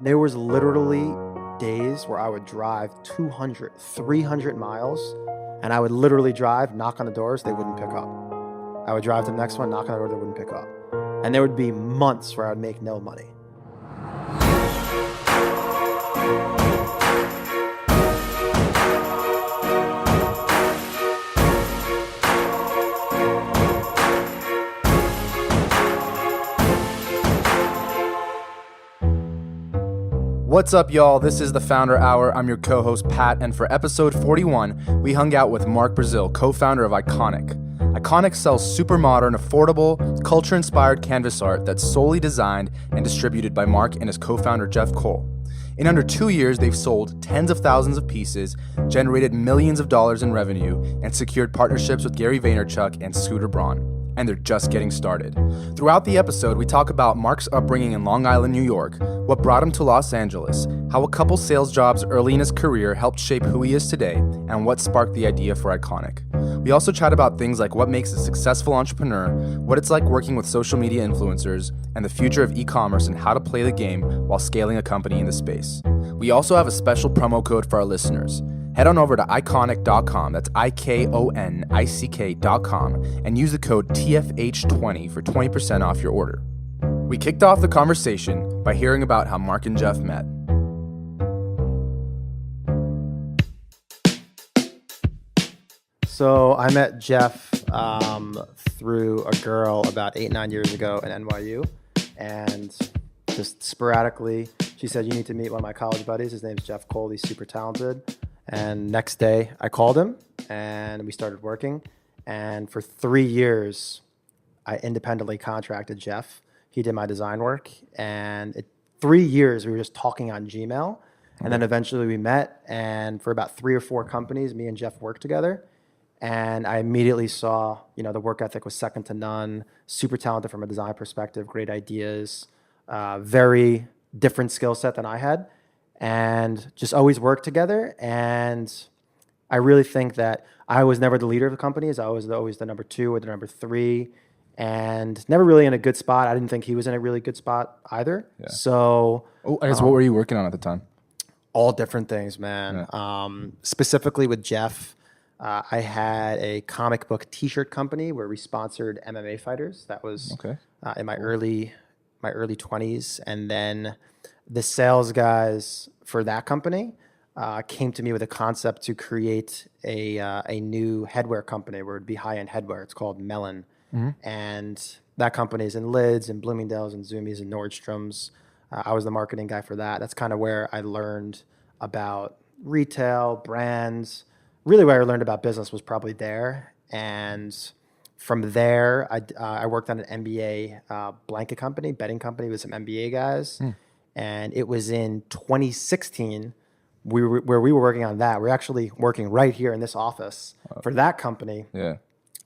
There was literally days where I would drive 200, 300 miles, and I would literally drive, knock on the doors, they wouldn't pick up. I would drive to the next one, knock on the door, they wouldn't pick up. And there would be months where I would make no money. What's up, y'all? This is the Founder Hour. I'm your co-host, Pat, and for episode 41, we hung out with Mark Brazil, co-founder of Ikonick. Ikonick sells super modern, affordable, culture-inspired canvas art that's solely designed and distributed by Mark and his co-founder, Jeff Cole. In under 2 years, they've sold tens of thousands of pieces, generated millions of dollars in revenue, and secured partnerships with Gary Vaynerchuk and Scooter Braun. And they're just getting started. Throughout the episode, we talk about Mark's upbringing in Long Island, New York, what brought him to Los Angeles, how a couple sales jobs early in his career helped shape who he is today, and what sparked the idea for Ikonick. We also chat about things like what makes a successful entrepreneur, what it's like working with social media influencers, and the future of e-commerce and how to play the game while scaling a company in the space. We also have a special promo code for our listeners. Head on over to Ikonick.com, that's Ikonick.com, and use the code TFH20 for 20% off your order. We kicked off the conversation by hearing about how Mark and Jeff met. So I met Jeff through a girl about 8-9 years ago in NYU, and just sporadically, she said, "You need to meet one of my college buddies. His name's Jeff Cole. He's super talented." And next day, I called him, and we started working. And for 3 years, I independently contracted Jeff. He did my design work. And 3 years, we were just talking on Gmail. And then eventually we met. And for about 3 or 4 companies, me and Jeff worked together. And I immediately saw, the work ethic was second to none, super talented from a design perspective, great ideas, very different skill set than I had. And just always worked together. And I really think that I was never the leader of the companies. I was always the number 2 or the number 3, and never really in a good spot. I didn't think he was in a really good spot either. Yeah. So, I guess what were you working on at the time? All different things, man. Yeah. Specifically with Jeff, I had a comic book T-shirt company where we sponsored MMA fighters. That was in my early 20s, and then the sales guys for that company came to me with a concept to create a new headwear company where it'd be high-end headwear. It's called Melon. Mm-hmm. And that company is in Lids and Bloomingdale's and Zoomies and Nordstrom's. I was the marketing guy for that. That's kind of where I learned about retail, brands. Really where I learned about business was probably there. And from there, I worked on an NBA blanket company, betting company with some NBA guys. And it was in 2016 where we were working on that. We're actually working right here in this office for that company. Yeah,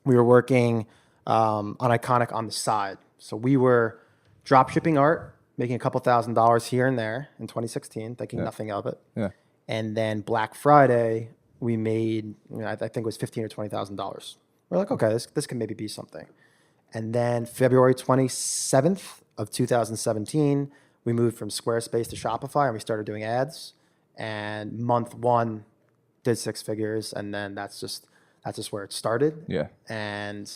we were working on Ikonick on the side. So we were drop shipping art, making a couple $1,000s here and there in 2016, thinking nothing of it. Yeah. And then Black Friday, we made, I think it was $15,000 or $20,000. We're like, okay, this can maybe be something. And then February 27th of 2017, we moved from Squarespace to Shopify, and we started doing ads. And month 1 did 6 figures, and then that's just where it started. Yeah. And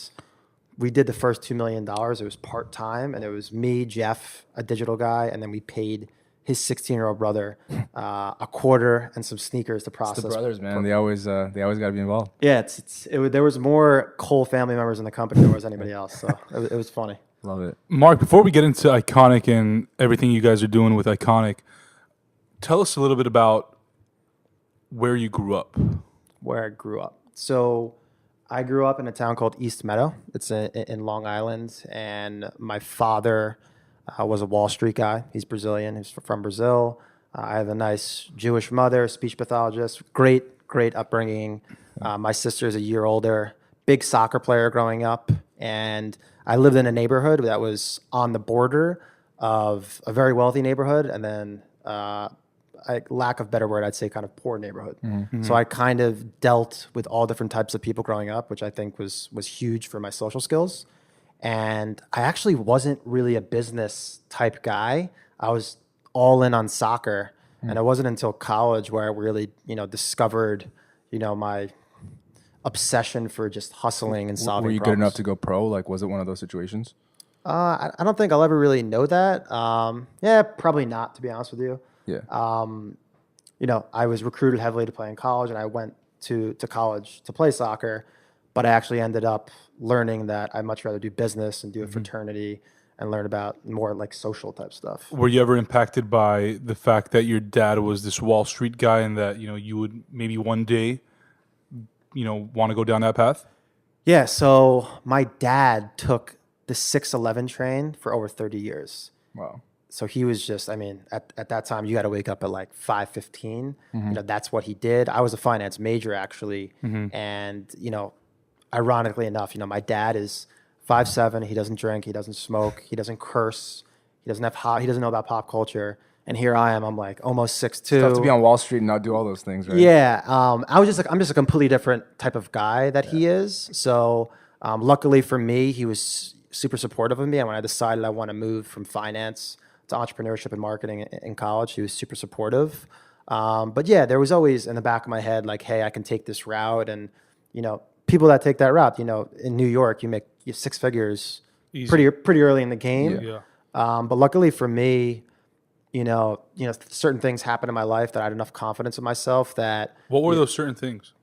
we did the first $2 million. It was part-time, and it was me, Jeff, a digital guy, and then we paid his 16-year-old brother a quarter and some sneakers to process. It's the brothers, man. They always got to be involved. Yeah, there was more Cole family members in the company than there was anybody else, so it was funny. Love it. Mark, before we get into Ikonick and everything you guys are doing with Ikonick, tell us a little bit about where you grew up. Where I grew up. So I grew up in a town called East Meadow. It's in Long Island, and my father was a Wall Street guy. He's Brazilian. He's from Brazil. I have a nice Jewish mother, speech pathologist. Great upbringing. My sister is a year older. Big soccer player growing up, and I lived in a neighborhood that was on the border of a very wealthy neighborhood, and then lack of better word, I'd say kind of poor neighborhood. Mm-hmm. So I kind of dealt with all different types of people growing up, which I think was huge for my social skills. And I actually wasn't really a business type guy. I was all in on soccer. And it wasn't until college where I really, discovered, my obsession for just hustling and solving Were you problems. good enough to go pro? Like, was it one of those situations? I don't think I'll ever really know that. Yeah, probably not, to be honest with you. Yeah. I was recruited heavily to play in college, and I went to college to play soccer, but I actually ended up learning that I'd much rather do business and do a fraternity and learn about more like social type stuff. Were you ever impacted by the fact that your dad was this Wall Street guy and that, you would maybe one day, want to go down that path? Yeah, so my dad took the 611 train for over 30 years. Wow. So he was just, at that time, you got to wake up at like 5:15. That's what he did. I was a finance major, actually. And, ironically enough, my dad is 5'7". He doesn't drink. He doesn't smoke. He doesn't curse. He doesn't know about pop culture. And here I am. I'm like almost 6'2". It's tough to be on Wall Street and not do all those things, right? Yeah. I'm just a completely different type of guy that he is. So luckily for me, he was super supportive of me. And when I decided I want to move from finance to entrepreneurship and marketing in college, he was super supportive. But yeah, there was always in the back of my head, like, hey, I can take this route. And, people that take that route, in New York, you make 6 figures pretty early in the game. Yeah. But luckily for me, certain things happened in my life that I had enough confidence in myself that. What were those certain things?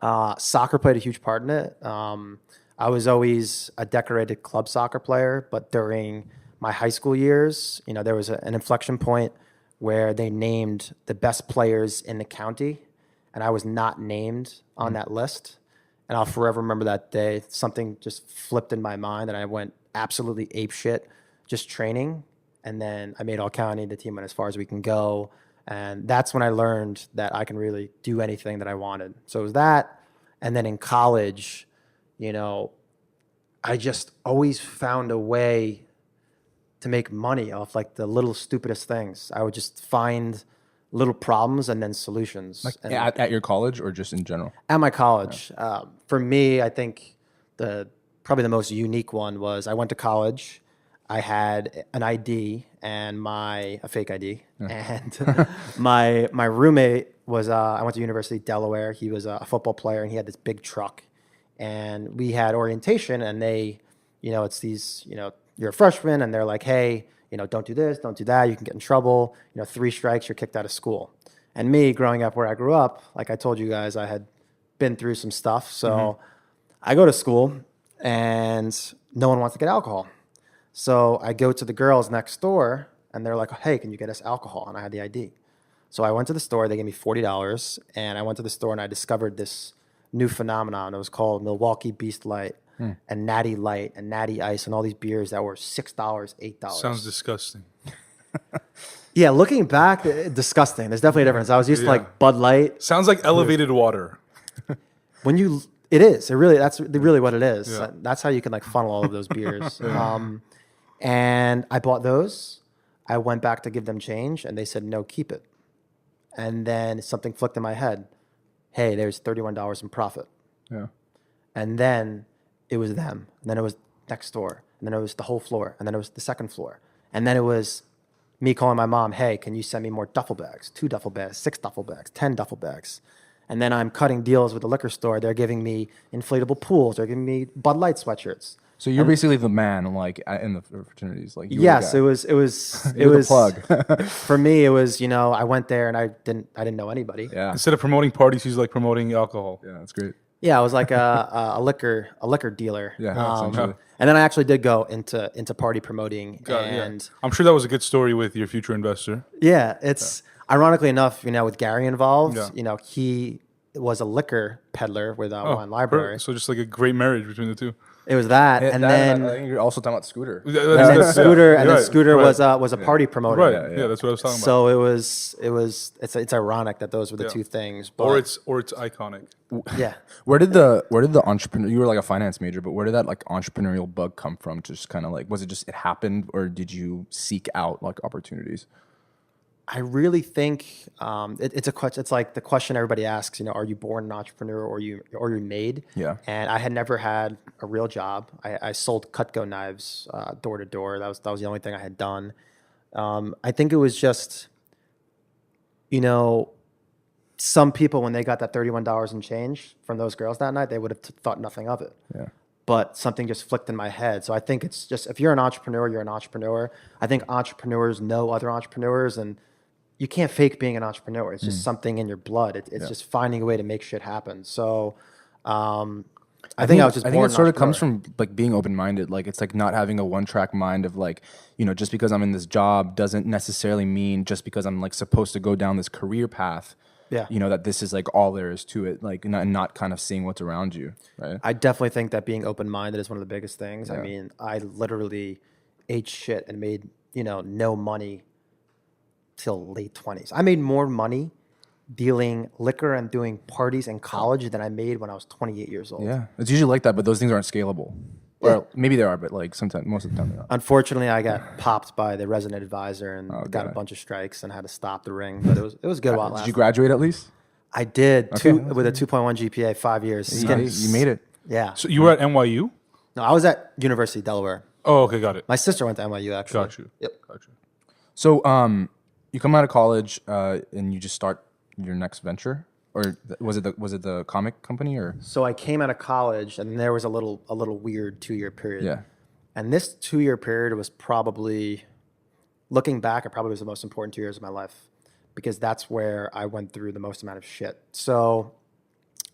Soccer played a huge part in it. I was always a decorated club soccer player, but during my high school years, there was an inflection point where they named the best players in the county, and I was not named on that list. And I'll forever remember that day. Something just flipped in my mind, and I went absolutely apeshit just training. And then I made all county. The team went as far as we can go. And that's when I learned that I can really do anything that I wanted. So it was that. And then in college, I just always found a way to make money off like the little stupidest things. I would just find little problems and then solutions. Like and at your college or just in general? At my college. For me, I think probably the most unique one was I went to college. I had an ID and a fake ID. And my roommate was, I went to University of Delaware. He was a football player and he had this big truck. And we had orientation and they, it's these, you're a freshman and they're like, hey, don't do this, don't do that. You can get in trouble. 3 strikes, you're kicked out of school. And me growing up where I grew up, like I told you guys, I had been through some stuff. So I go to school and no one wants to get alcohol. So I go to the girls next door and they're like, hey, can you get us alcohol? And I had the ID. So I went to the store, they gave me $40 and I went to the store and I discovered this new phenomenon. It was called Milwaukee Beast Light and Natty Light and Natty Ice and all these beers that were $6, $8. Sounds disgusting. Yeah, looking back, disgusting. There's definitely a difference. I was used to like Bud Light. Sounds like elevated water. That's really what it is. Yeah. That's how you can like funnel all of those beers. And I bought those. I went back to give them change and they said, no, keep it. And then something flicked in my head. Hey, there's $31 in profit. Yeah. And then it was them. And then it was next door. And then it was the whole floor. And then it was the second floor. And then it was me calling my mom, hey, can you send me more duffel bags? 2 duffel bags, 6 duffel bags, 10 duffel bags. And then I'm cutting deals with the liquor store. They're giving me inflatable pools. They're giving me Bud Light sweatshirts. So you're basically the man, like in the fraternities, like you yes, were it was the plug. For me. It was I went there and I didn't know anybody. Yeah, Instead of promoting parties, he's like promoting alcohol. yeah, that's great. Yeah, I was like a liquor dealer. Yeah, essentially. And then I actually did go into party promoting. And I'm sure that was a good story with your future investor. yeah, it's ironically enough, with Gary involved, Yeah. He was a liquor peddler with Wine Library. So just like a great marriage between the two. It was that, Yeah, and I then think you're also talking about Scooter. Scooter was a party promoter. Right. Yeah, that's what I was talking about. So it's ironic that those were the two things. But Or it's iconic. yeah. Where did the entrepreneur? You were like a finance major, but where did that like entrepreneurial bug come from? Just kind of like, was it just it happened, or did you seek out like opportunities? I really think it's a question. It's like the question everybody asks. Are you born an entrepreneur or you're made? Yeah. And I had never had a real job. I sold Cutco knives door to door. That was the only thing I had done. I think it was just, some people, when they got that $31 and change from those girls that night, they would have thought nothing of it. Yeah. But something just flicked in my head. So I think it's just, if you're an entrepreneur, you're an entrepreneur. I think entrepreneurs know other entrepreneurs, and you can't fake being an entrepreneur. It's just something in your blood. It's just finding a way to make shit happen. So I think it sort of comes from like being open-minded. Like it's like not having a one-track mind of like, just because I'm in this job doesn't necessarily mean just because I'm like supposed to go down this career path. Yeah. That this is like all there is to it, like not kind of seeing what's around you, right? I definitely think that being open-minded is one of the biggest things. Yeah. I mean, I literally ate shit and made, no money till late 20s. I made more money dealing liquor and doing parties in college than I made when I was 28 years old. Yeah. It's usually like that, but those things aren't scalable. Or maybe they are, but like sometimes, most of the time they're not. Unfortunately, I got popped by the resident advisor and got a bunch of strikes and had to stop the ring. But it was good while it lasted. Did you graduate at least? I did, with a 2.1 GPA, 5 years. You made it. Yeah. So you were at NYU? No, I was at University of Delaware. Oh, okay, got it. My sister went to NYU, actually. Got you. Yep. Got you. So you come out of college and you just start your next venture? Or was it the comic company or? So I came out of college, and there was a little weird 2-year period. Yeah. And this 2-year period was probably, looking back, it probably was the most important 2 years of my life, because that's where I went through the most amount of shit. So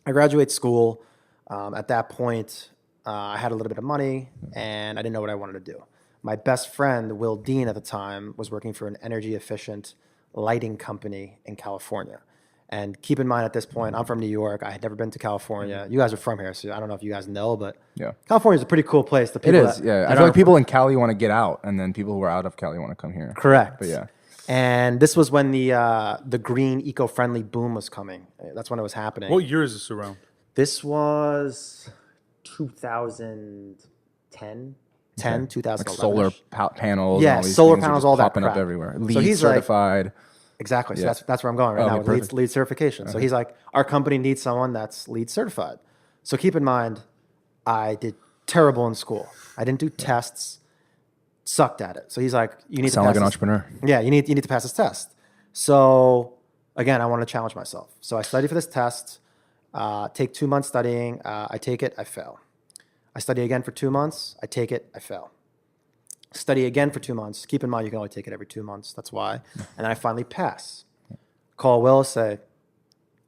I graduated school. At that point, I had a little bit of money, and I didn't know what I wanted to do. My best friend, Will Dean, at the time, was working for an energy efficient lighting company in California. And keep in mind, at this point, I'm from New York. I had never been to California. You guys are from here, so I don't know if you guys know, but California is a pretty cool place. It is, yeah. I feel like people in Cali want to get out, and then people who are out of Cali want to come here. Correct. But yeah. And this was when the green, eco-friendly boom was coming. That's when it was happening. What year is this around? This was 2010. 2011. Like solar panels. Yeah, and all these solar things are panels, just all that popping crap. up everywhere. So LEED he's certified. Exactly. So that's where I'm going right now with perfect. LEED certification. So he's like, our company needs someone that's LEED certified. So keep in mind, I did terrible in school. I didn't do tests, sucked at it. So he's like, you need to sound pass like an this. entrepreneur. Yeah, you need to pass this test. So again, I want to challenge myself. So I study for this test, take 2 months studying. I take it, I fail. I study again for 2 months. I take it, I fail. Study again for 2 months. Keep in mind, you can only take it every 2 months. That's why. And then I finally pass. Call Will, say,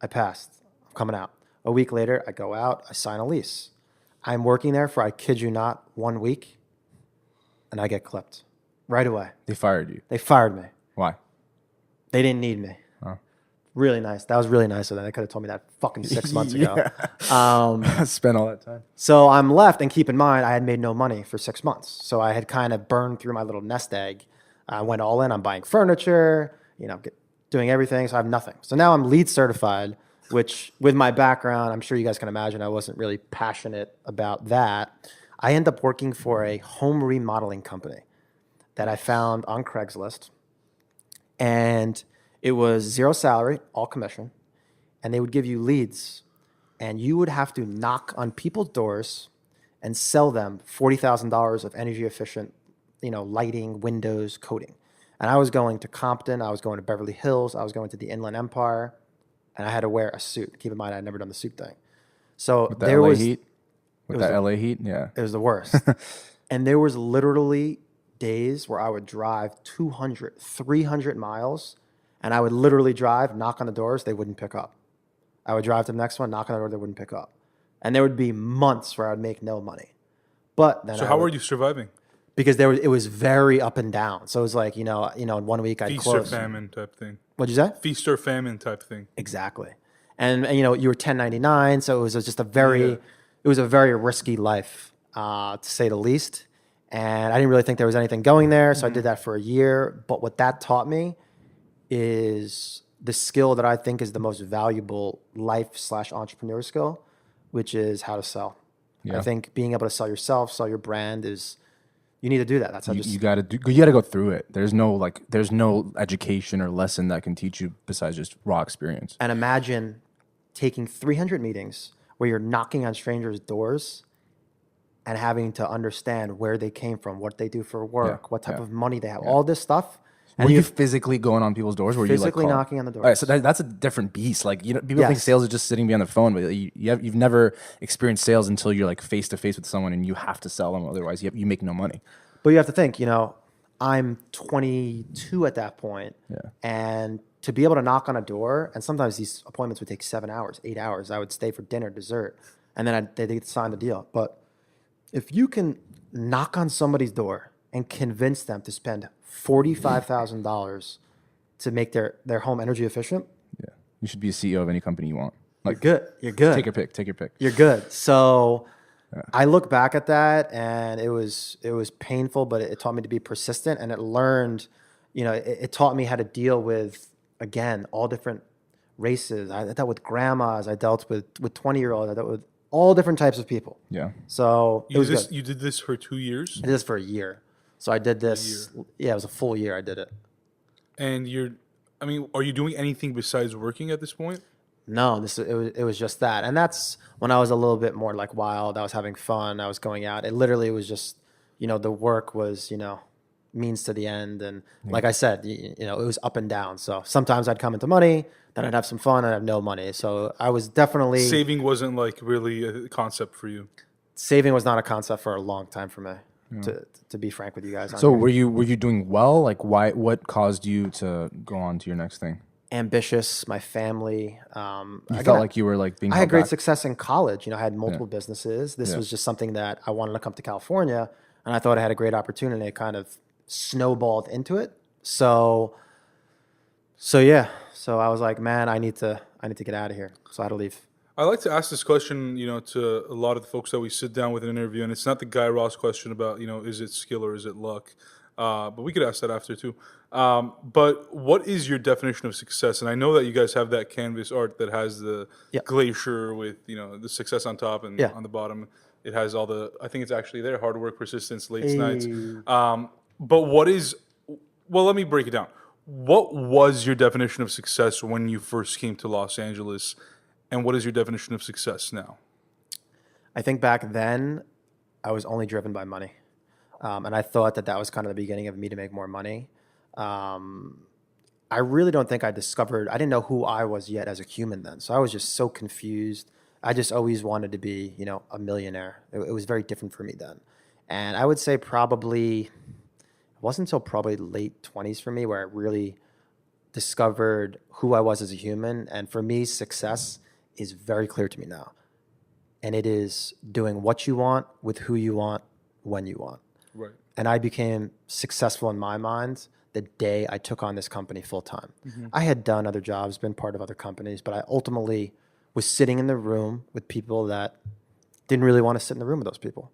I passed. I'm coming out. A week later, I go out. I sign a lease. I'm working there for, I kid you not, 1 week. And I get clipped right away. They fired you. They fired me. Why? They didn't need me. Oh. Really nice. That was really nice of them. They could have told me that fucking 6 months ago. Spent all that time. So I'm left, and keep in mind, I had made no money for 6 months. So I had kind of burned through my little nest egg. I went all in. I'm buying furniture, doing everything. So I have nothing. So now I'm LEED certified, which with my background, I'm sure you guys can imagine, I wasn't really passionate about that. I end up working for a home remodeling company that I found on Craigslist. And it was 0 salary, all commission. And they would give you leads. And you would have to knock on people's doors and sell them $40,000 of energy efficient, lighting, windows, coating. And I was going to Compton, I was going to Beverly Hills, I was going to the Inland Empire, and I had to wear a suit. Keep in mind, I had never done the suit thing. So With the there LA was heat? With that LA heat? Yeah. it was the worst. And there was literally days where I would drive 200, 300 miles, and I would literally drive, knock on the doors, they wouldn't pick up. I would drive to the next one, knock on the door, they wouldn't pick up. And there would be months where I would make no money. But then So how were you surviving? Because it was very up and down. So it was like, in 1 week I'd Feast close. or famine type thing. What'd you say? Feast or famine type thing. Exactly. And you were 1099, so it was just a very risky life, to say the least. And I didn't really think there was anything going there, so I did that for a year. But what that taught me is the skill that I think is the most valuable life/entrepreneur skill, which is how to sell. Yeah. I think being able to sell yourself, sell your brand you need to do that. That's how You got to go through it. There's no education or lesson that can teach you besides just raw experience. And imagine taking 300 meetings where you're knocking on strangers' doors and having to understand where they came from, what they do for work, what type of money they have, all this stuff. Were you physically going on people's doors? Were physically you like knocking on the doors? All right, so that's a different beast. Like people think sales is just sitting behind the phone, but you've never experienced sales until you're like face to face with someone and you have to sell them. Otherwise, you make no money. But you have to think, I'm 22 at that point, and to be able to knock on a door, and sometimes these appointments would take 7 hours, 8 hours. I would stay for dinner, dessert, and then they'd sign the deal. But if you can knock on somebody's door and convince them to spend $45,000 to make their home energy efficient, you should be a CEO of any company you want. Like, you're good. Take your pick. You're good. So I look back at that, and it was painful, but it taught me to be persistent, and it taught me how to deal with, again, all different races. I dealt with grandmas. I dealt with 20-year-olds. I dealt with all different types of people. Yeah. So you did this for 2 years? I did this for a year. So I did this. Yeah, it was a full year. I did it. And are you doing anything besides working at this point? No, it was just that. And that's when I was a little bit more like wild. I was having fun. I was going out. It literally was just, the work was, means to the end. And like I said, it was up and down. So sometimes I'd come into money, then I'd have some fun, and I'd have no money. So I was definitely... Saving wasn't like really a concept for you. Saving was not a concept for a long time for me, to be frank with you guys. So were you doing well? Like what caused you to go on to your next thing? Ambitious, my family. You felt like you were like being... I had great success in college. I had multiple businesses. This was just something that I wanted to come to California, and I thought I had a great opportunity. It kind of snowballed into it. So yeah. So I was like, man, I need to get out of here. So I had to leave. I like to ask this question, to a lot of the folks that we sit down with in an interview, and it's not the Guy Ross question about, is it skill or is it luck? But we could ask that after too. But what is your definition of success? And I know that you guys have that canvas art that has the glacier with, the success on top, and on the bottom it has all I think it's actually there, hard work, persistence, late nights. But let me break it down. What was your definition of success when you first came to Los Angeles? And what is your definition of success now? I think back then I was only driven by money. And I thought that was kind of the beginning of me to make more money. I really don't think I didn't know who I was yet as a human then. So I was just so confused. I just always wanted to be, a millionaire. It was very different for me then. And I would say it wasn't until probably late 20s for me where I really discovered who I was as a human. And for me, success is very clear to me now. And it is doing what you want with who you want when you want. Right. And I became successful in my mind the day I took on this company full time. Mm-hmm. I had done other jobs, been part of other companies, but I ultimately was sitting in the room with people that didn't really want to sit in the room with those people.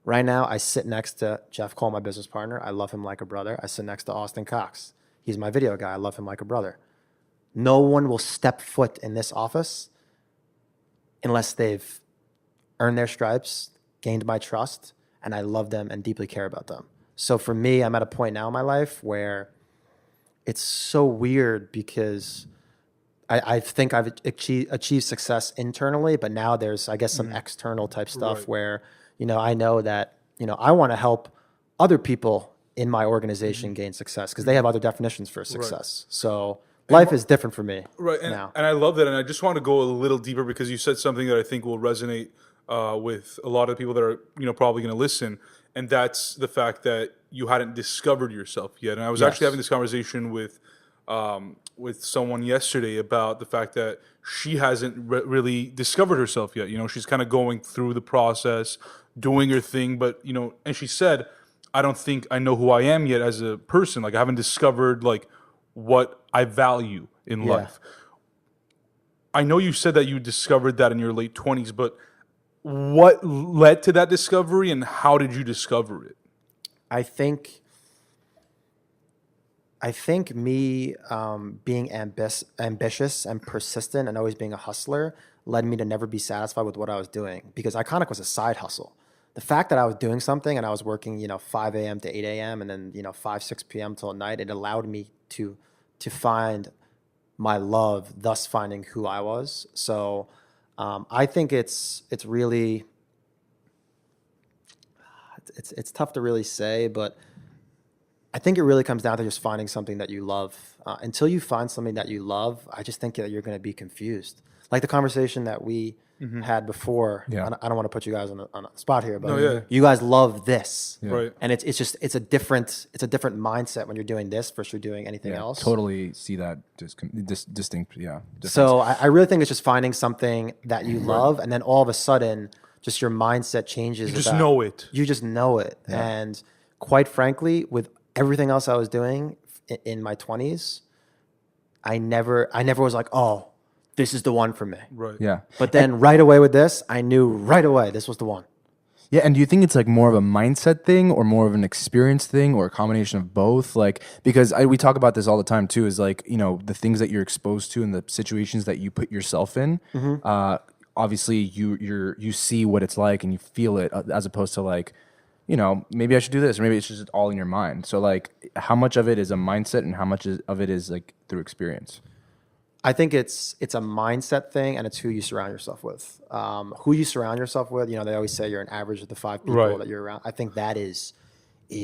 Right now, I sit next to Jeff Cole, my business partner. I love him like a brother. I sit next to Austin Cox. He's my video guy. I love him like a brother. No one will step foot in this office unless they've earned their stripes, gained my trust, and I love them and deeply care about them. So for me, I'm at a point now in my life where it's so weird because I think I've achieved success internally, but now there's, I guess, some external type stuff where, I know that, I want to help other people in my organization gain success because they have other definitions for success. Right. So life is different for me now. And I love that. And I just want to go a little deeper because you said something that I think will resonate with a lot of people that are, probably going to listen. And that's the fact that you hadn't discovered yourself yet. And I was actually having this conversation with someone yesterday about the fact that she hasn't really discovered herself yet. She's kind of going through the process, doing her thing. But, and she said, I don't think I know who I am yet as a person. Like I haven't discovered like what I value in life. I know you said that you discovered that in your late 20s, but what led to that discovery and how did you discover it? I think me being ambitious and persistent and always being a hustler led me to never be satisfied with what I was doing because Ikonick was a side hustle. The fact that I was doing something and I was working, 5 a.m. to 8 a.m. and then, 5, 6 p.m. till night, it allowed me to find my love, thus finding who I was. So I think it's really, it's tough to really say, but I think it really comes down to just finding something that you love. Until you find something that you love, I just think that you're going to be confused. Like the conversation that we had before. Yeah. I don't want to put you guys on the spot here, but No, yeah. you guys love this, Right. and it's a different mindset when you're doing this versus you're doing anything else. Totally see that distinct. Yeah. Difference. So I really think it's just finding something that you love, and then all of a sudden, just your mindset changes. You just know it. You just know it, and quite frankly, with everything else I was doing in my 20s, I never was like, oh, this is the one for me. Right. Yeah. But then right away with this, I knew right away this was the one. Yeah, and do you think it's like more of a mindset thing or more of an experience thing or a combination of both? Like, because we talk about this all the time too, is like, you know, the things that you're exposed to and the situations that you put yourself in. Obviously, you see what it's like and you feel it, as opposed to like, you know, maybe I should do this, or maybe it's just all in your mind. So like, how much of it is a mindset and how much of it is like through experience? I think it's a mindset thing, and it's who you surround yourself with. Who you surround yourself with, you know, they always say you're an average of the 5 people that you're around. I think that is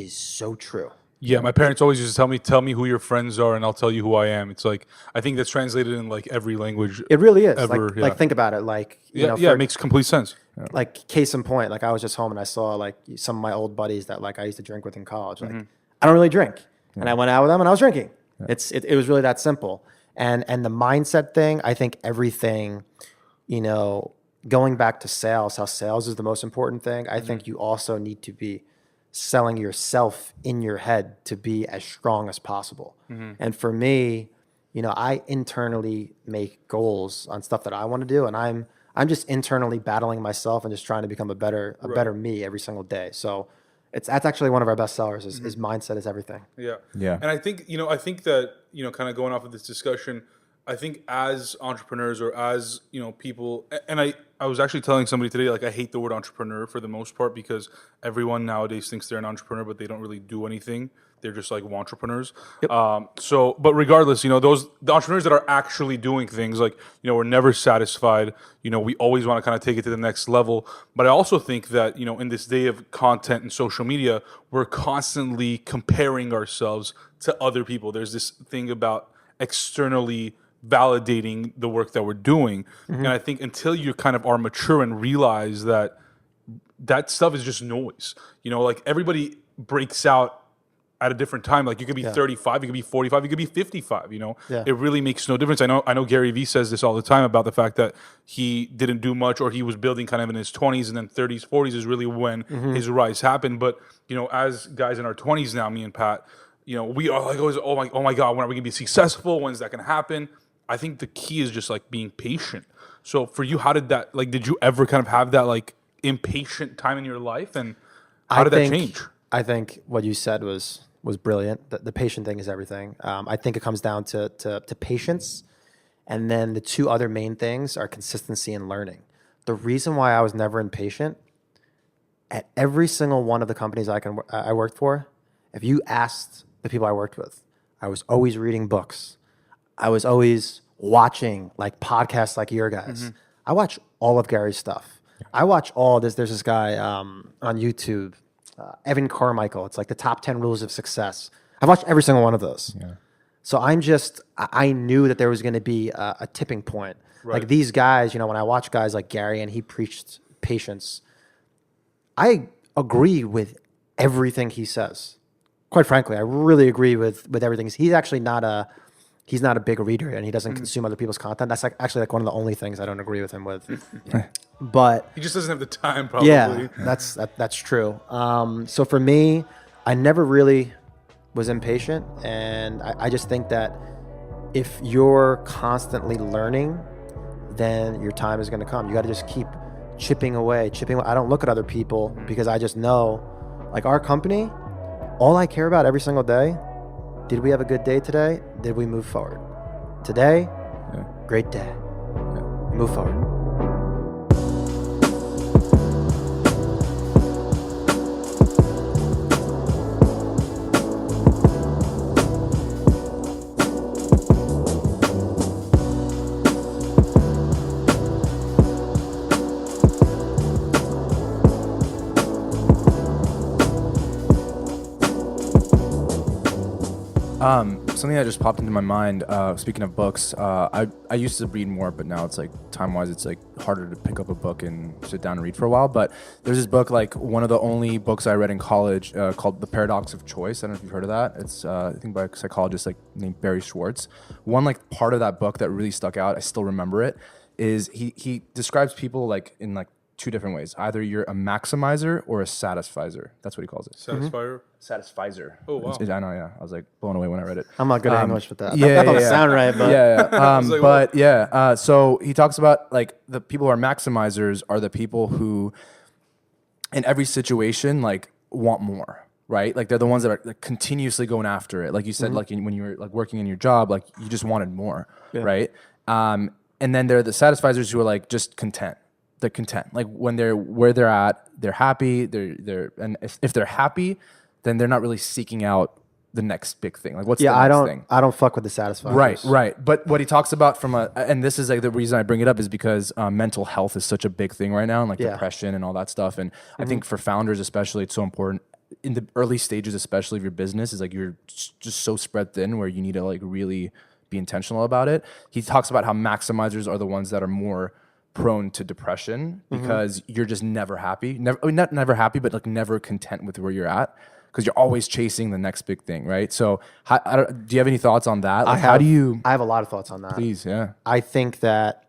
so true. Yeah, my parents always used to tell me who your friends are, and I'll tell you who I am. It's like, I think that's translated in like every language. It really is. Ever, like think about it. Like, you know, it makes complete sense. Like case in point, like I was just home and I saw like some of my old buddies that like I used to drink with in college. Like I don't really drink, and I went out with them and I was drinking. It was really that simple. And the mindset thing, I think everything, you know, going back to sales, how sales is the most important thing. I think you also need to be selling yourself in your head to be as strong as possible. And for me, you know, I internally make goals on stuff that I want to do, and I'm just internally battling myself and just trying to become a better me every single day. So that's actually one of our best sellers is mindset is everything. Yeah. Yeah. And I think that, you know, kind of going off of this discussion, I think as entrepreneurs or as, you know, people, and I was actually telling somebody today, like, I hate the word entrepreneur for the most part because everyone nowadays thinks they're an entrepreneur, but they don't really do anything. They're just like entrepreneurs. Yep. But regardless, you know, the entrepreneurs that are actually doing things, like, you know, we're never satisfied. You know, we always want to kind of take it to the next level. But I also think that, you know, in this day of content and social media, we're constantly comparing ourselves to other people. There's this thing about externally validating the work that we're doing. And I think until you kind of are mature and realize that stuff is just noise, you know, like everybody breaks out at a different time. Like you could be 35, you could be 45, you could be 55, you know. It really makes no difference. I know Gary Vee says this all the time about the fact that he didn't do much, or he was building kind of in his 20s, and then 30s, 40s is really when his rise happened. But, you know, as guys in our 20s now, me and Pat, you know, we are like always, oh my God, when are we gonna be successful? When's that gonna happen? I think the key is just like being patient. So for you, how did that, like, did you ever kind of have that like impatient time in your life, and how did that change? I think what you said was brilliant. The patient thing is everything. I think it comes down to patience, and then the two other main things are consistency and learning. The reason why I was never impatient, at every single one of the companies I worked for, if you asked the people I worked with, I was always reading books. I was always watching like podcasts like your guys. I watch all of Gary's stuff. I watch all this. There's this guy on YouTube, Evan Carmichael. It's like the top 10 rules of success. I've watched every single one of those. Yeah. So I knew that there was going to be a tipping point. Like these guys, you know, when I watch guys like Gary and he preached patience, I agree with everything he says. Quite frankly, I really agree with everything. He's actually not a big reader, and he doesn't consume other people's content. That's actually one of the only things I don't agree with him with. But he just doesn't have the time, probably. Yeah, that's true. So for me, I never really was impatient, and I just think that if you're constantly learning, then your time is going to come. You got to just keep chipping away. I don't look at other people because I just know, like our company, all I care about every single day, did we have a good day today? Did we move forward? Today, great day. Move forward. Something that just popped into my mind, speaking of books, I used to read more, but now it's like time-wise, it's like harder to pick up a book and sit down and read for a while. But there's this book, like one of the only books I read in college called The Paradox of Choice. I don't know if you've heard of that. It's, I think by a psychologist like named Barry Schwartz. One like part of that book that really stuck out, I still remember it, is he describes people like in like two different ways. Either you're a maximizer or a satisfizer. That's what he calls it. Satisfier? Satisfizer. Oh, wow. I know, yeah. I was like blown away when I read it. I'm not good at English with that. Yeah, that doesn't sound right, but yeah. So he talks about like the people who are maximizers are the people who, in every situation, like want more, right? Like they're the ones that are like, continuously going after it. Like you said, like when you were like working in your job, like you just wanted more, right? And then there are the satisficers who are like just content. They're content. Like when they're where they're at, they're happy. And if they're happy, then they're not really seeking out the next big thing. Like what's the next thing? I don't fuck with the satisfiers. Right. But what he talks about and this is like the reason I bring it up is because mental health is such a big thing right now, and like depression and all that stuff. And I think for founders especially, it's so important in the early stages, especially of your business, is like you're just so spread thin where you need to like really be intentional about it. He talks about how maximizers are the ones that are more prone to depression because you're just never happy. Not never happy, but like never content with where you're at because you're always chasing the next big thing, right? So do you have any thoughts on that? Like, I have a lot of thoughts on that. Please, yeah. I think that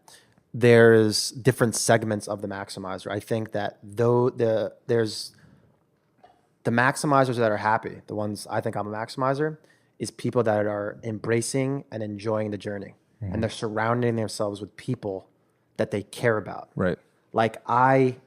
there's different segments of the maximizer. I think that there's the maximizers that are happy, the ones I think I'm a maximizer, is people that are embracing and enjoying the journey. And they're surrounding themselves with people that they care about. Right. Like I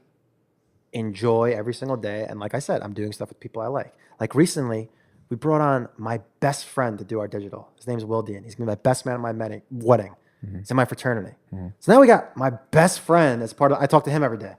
enjoy every single day. And like I said, I'm doing stuff with people I like. Like recently, we brought on my best friend to do our digital. His name's Will Dean. He's going to be my best man at my wedding. He's in my fraternity. So now we got my best friend as part of, I talk to him every day.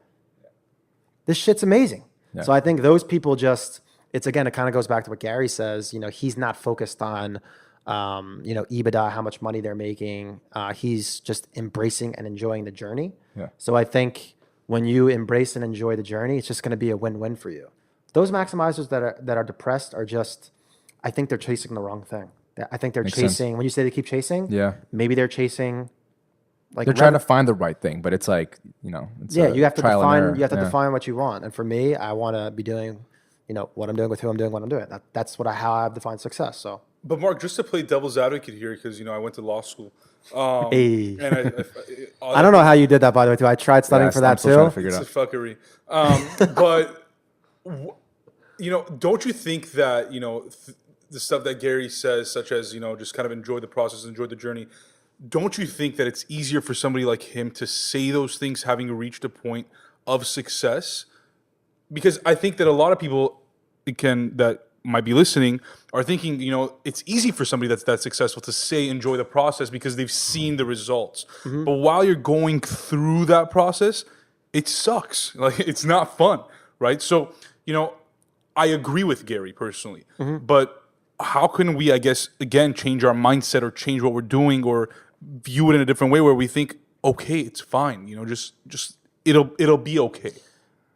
This shit's amazing. Yeah. So I think those people it kind of goes back to what Gary says, he's not focused on, EBITDA, how much money they're making. He's just embracing and enjoying the journey. Yeah. So I think when you embrace and enjoy the journey, it's just going to be a win-win for you. Those maximizers that are depressed are just, I think they're chasing the wrong thing. I think they're chasing, when you say they keep chasing, maybe they're chasing, like they're trying to find the right thing, but it's like, it's you have to define what you want. And for me, I want to be doing, what I'm doing with who I'm doing, what I'm doing. That's how I've defined success. So. But Mark, just to play devil's advocate here, because I went to law school. And I don't know how you did that, by the way. Too. I tried studying for that too. It's a fuckery. But don't you think that the stuff that Gary says, such as just kind of enjoy the process, enjoy the journey? Don't you think that it's easier for somebody like him to say those things, having reached a point of success? Because I think that a lot of people that might be listening are thinking, it's easy for somebody that's that successful to say enjoy the process because they've seen the results. But while you're going through that process, it sucks. Like it's not fun, right? So, I agree with Gary personally, but how can we, I guess, again, change our mindset or change what we're doing or view it in a different way where we think, okay, it's fine, just it'll be okay.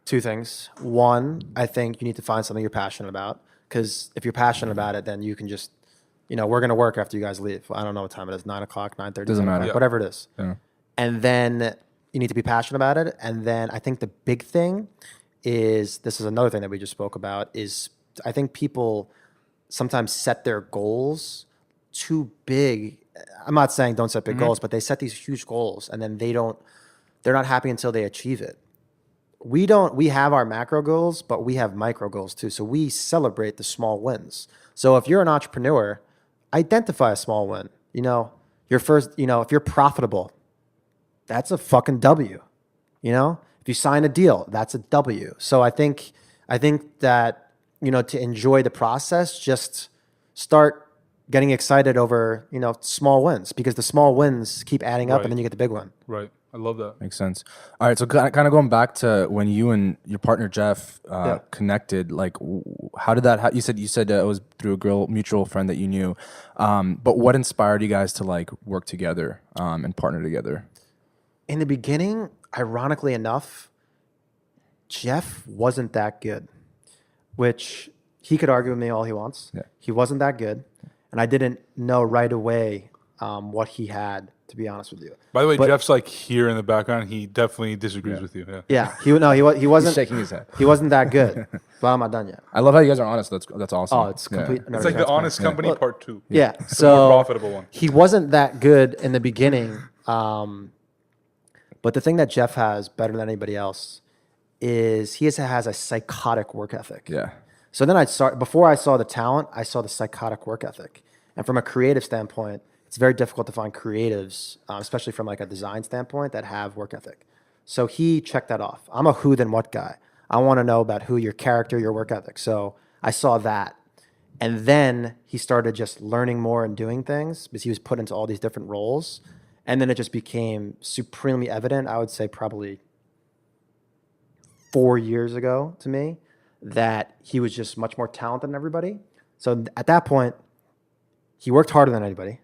Two things. One, I think you need to find something you're passionate about. Because if you're passionate about it, then you can just, we're going to work after you guys leave. I don't know what time it is, 9 o'clock, 9:30. Doesn't matter. Whatever it is. Yeah. And then you need to be passionate about it. And then I think the big thing is, this is another thing that we just spoke about, is I think people sometimes set their goals too big. I'm not saying don't set big goals, but they set these huge goals and then they're not happy until they achieve it. We have our macro goals, but we have micro goals too. So we celebrate the small wins. So if you're an entrepreneur, identify a small win. Your first, if you're profitable, that's a fucking W. If you sign a deal, that's a W. So I think that, to enjoy the process, just start getting excited over, small wins, because the small wins keep adding up and then you get the big one. Right. I love that. Makes sense. All right, so kind of going back to when you and your partner Jeff connected, like how did that? You said it was through a mutual friend that you knew, but what inspired you guys to like work together and partner together? In the beginning, ironically enough, Jeff wasn't that good, which he could argue with me all he wants. Yeah. He wasn't that good, and I didn't know right away what he had. To be honest with you. By the way, Jeff's like here in the background. He definitely disagrees with you. Yeah. He wasn't He's shaking his head. He wasn't that good. But I'm not done yet. I love how you guys are honest. That's awesome. Oh, it's complete. It's like the honest company part 2. Yeah. The So more profitable one. He wasn't that good in the beginning. But the thing that Jeff has better than anybody else is he has a psychotic work ethic. Yeah. So then before I saw the talent, I saw the psychotic work ethic. And from a creative standpoint, it's very difficult to find creatives, especially from like a design standpoint, that have work ethic. So he checked that off. I'm a who then what guy. I want to know about who, your character, your work ethic. So I saw that. And then he started just learning more and doing things because he was put into all these different roles. And then it just became supremely evident, I would say probably 4 years ago to me, that he was just much more talented than everybody. So at that point, he worked harder than anybody.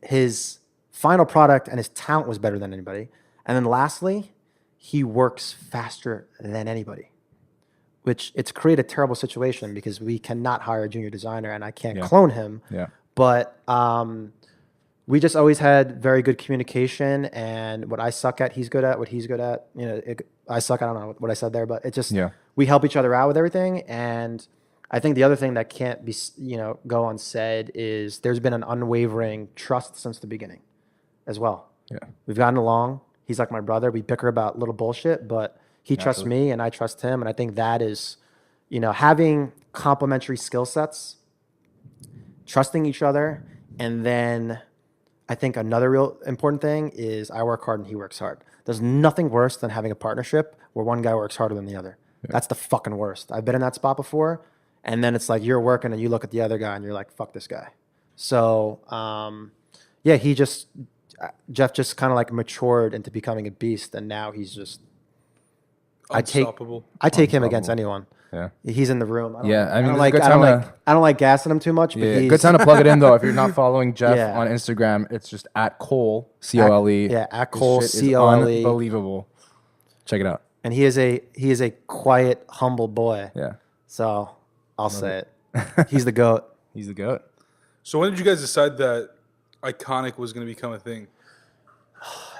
His final product and his talent was better than anybody. And then lastly, he works faster than anybody, which it's created a terrible situation because we cannot hire a junior designer and I can't clone him. Yeah. But we just always had very good communication, and what I suck at, he's good at. What he's good at, I suck. I don't know what I said there, but it just we help each other out with everything. And I think the other thing that can't be go unsaid is there's been an unwavering trust since the beginning, as well. Yeah, we've gotten along. He's like my brother. We bicker about little bullshit, but he trusts me and I trust him. And I think that is, having complementary skill sets, trusting each other, and then I think another real important thing is I work hard and he works hard. There's nothing worse than having a partnership where one guy works harder than the other. Yeah. That's the fucking worst. I've been in that spot before, and then it's like you're working and you look at the other guy and you're like, fuck this guy. So, Jeff just kind of like matured into becoming a beast, and now he's just unstoppable. I take him against anyone. Yeah, he's in the room. I don't like gassing him too much. But good time to plug it in though. If you're not following Jeff on Instagram, it's just at Cole COLE. At Cole COLE. Unbelievable. Check it out. And he is a quiet, humble boy. Yeah. So I'll say it. He's the GOAT. He's the GOAT. So when did you guys decide that Ikonick was going to become a thing?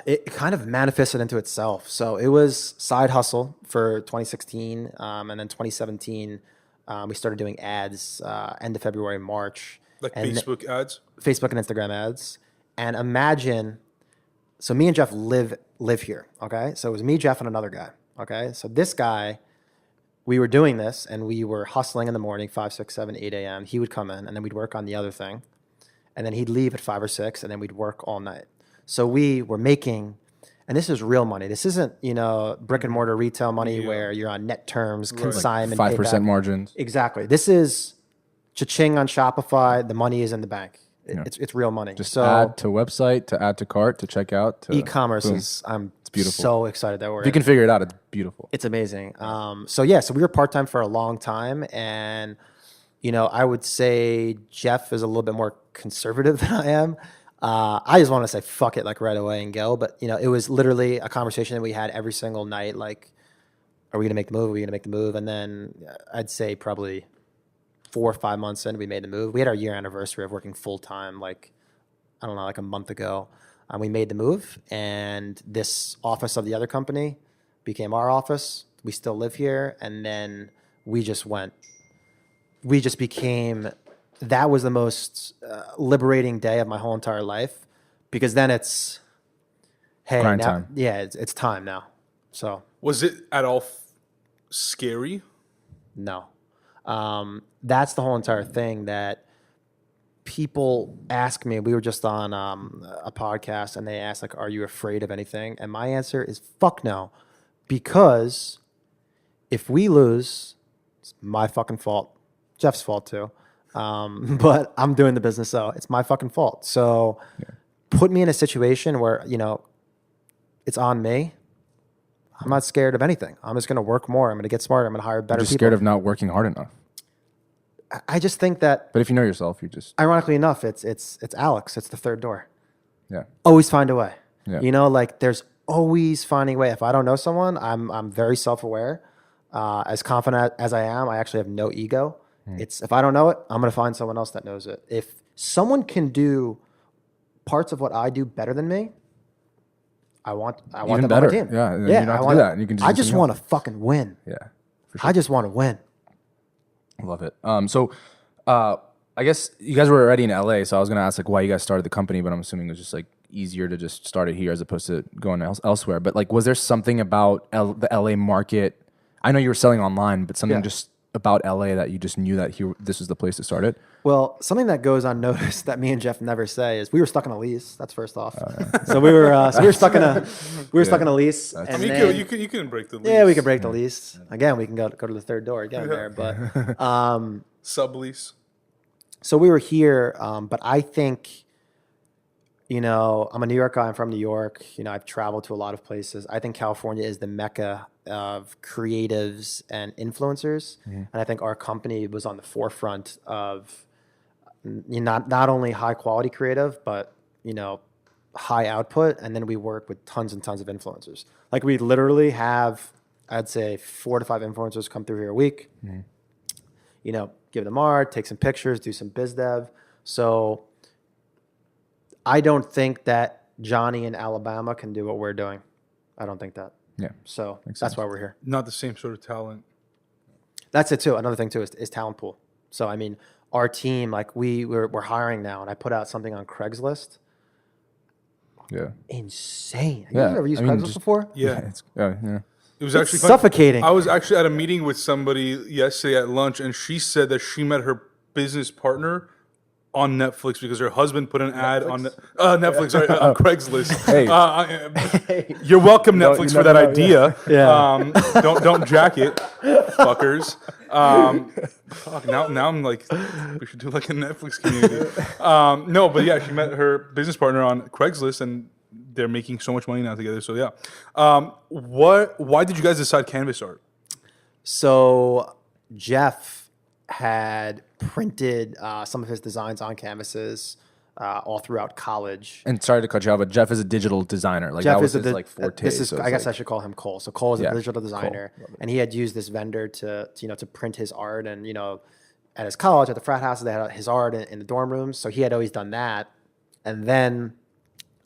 It kind of manifested into itself. So it was side hustle for 2016, and then 2017, we started doing ads end of February, March. Like Facebook ads? Facebook and Instagram ads. And imagine, so me and Jeff live here, okay? So it was me, Jeff, and another guy, okay? So this guy, we were doing this, and we were hustling in the morning, 5, 6, 7, 8 a.m. He would come in, and then we'd work on the other thing. And then he'd leave at 5 or 6, and then we'd work all night. So we were making, and this is real money. This isn't, brick and mortar retail money where you're on net terms, consignment, 5% margins. Exactly. This is cha-ching on Shopify. The money is in the bank. It's real money. Just add to website, to add to cart, to checkout. To e-commerce boom. It's beautiful. So excited that we're if you can figure it out, it's beautiful. It's amazing. So we were part-time for a long time, and I would say Jeff is a little bit more conservative than I am. I just want to say fuck it like right away and go. But it was literally a conversation that we had every single night. Like, are we gonna make the move? Are we gonna make the move? And then I'd say probably 4 or 5 months in, we made the move. We had our year anniversary of working full time, like a month ago. We made the move, and this office of the other company became our office. We still live here, and then we just became. That was the most liberating day of my whole entire life, because then it's, hey, grind now, time. Yeah, it's time now. So was it at all scary? No, that's the whole entire thing that people ask me. We were just on a podcast, and they asked, like, "Are you afraid of anything?" And my answer is, "Fuck no," because if we lose, it's my fucking fault. Jeff's fault too. But I'm doing the business, so it's my fucking fault. So put me in a situation where, it's on me. I'm not scared of anything. I'm just going to work more. I'm going to get smarter. I'm going to hire better people. You're scared of not working hard enough. I just think that. But if you know yourself, you just. Ironically enough, it's Alex. It's the third door. Yeah. Always find a way. Yeah. There's always finding a way. If I don't know someone, I'm very self-aware. As confident as I am, I actually have no ego. It's if I don't know it, I'm going to find someone else that knows it. If someone can do parts of what I do better than me, I want them better. on my team. Yeah, and you don't have to do that. You can just I just want to fucking win. Yeah, for sure. I just want to win. Love it. I guess you guys were already in LA, so I was gonna ask like why you guys started the company, but I'm assuming it was just like easier to just start it here as opposed to going elsewhere. But like, was there something about the LA market? I know you were selling online, but something just about LA that you just knew that this was the place to start it? Well, something that goes unnoticed that me and Jeff never say is we were stuck in a lease. That's first off. So we were stuck in a lease. I mean, you can break the lease. Yeah, we can break the lease. Again, we can go to the third door again there, but sublease. So we were here, but I think, I'm a New York guy. I'm from New York. I've traveled to a lot of places. I think California is the mecca of creatives and influencers, and I think our company was on the forefront of not only high quality creative, but high output. And then we work with tons and tons of influencers. Like we literally have, I'd say 4 to 5 influencers come through here a week. Give them art, take some pictures, do some biz dev. So I don't think that Johnny in Alabama can do what we're doing. I don't think that. Yeah. So that's why we're here. Not the same sort of talent. That's it too. Another thing too is talent pool. So I mean, our team, like we're hiring now, and I put out something on Craigslist. Yeah. Insane. Have you ever used Craigslist before? Yeah. Yeah. It was actually suffocating. I was actually at a meeting with somebody yesterday at lunch, and she said that she met her business partner on Netflix because her husband put an ad on Netflix, sorry, on Craigslist. Hey. You're welcome, Netflix, for that idea. Yeah. Don't jack it, fuckers. Fuck, now I'm like, we should do like a Netflix community. No, but yeah, she met her business partner on Craigslist, and they're making so much money now together. So yeah, why did you guys decide canvas art? So Jeff had printed some of his designs on canvases all throughout college. And sorry to cut you off, but Jeff is a digital designer. Like Jeff that was is his like forte. I guess I should call him Cole. So Cole is a digital designer, and he had used this vendor to print his art. And at his college, at the frat houses, they had his art in the dorm rooms. So he had always done that. And then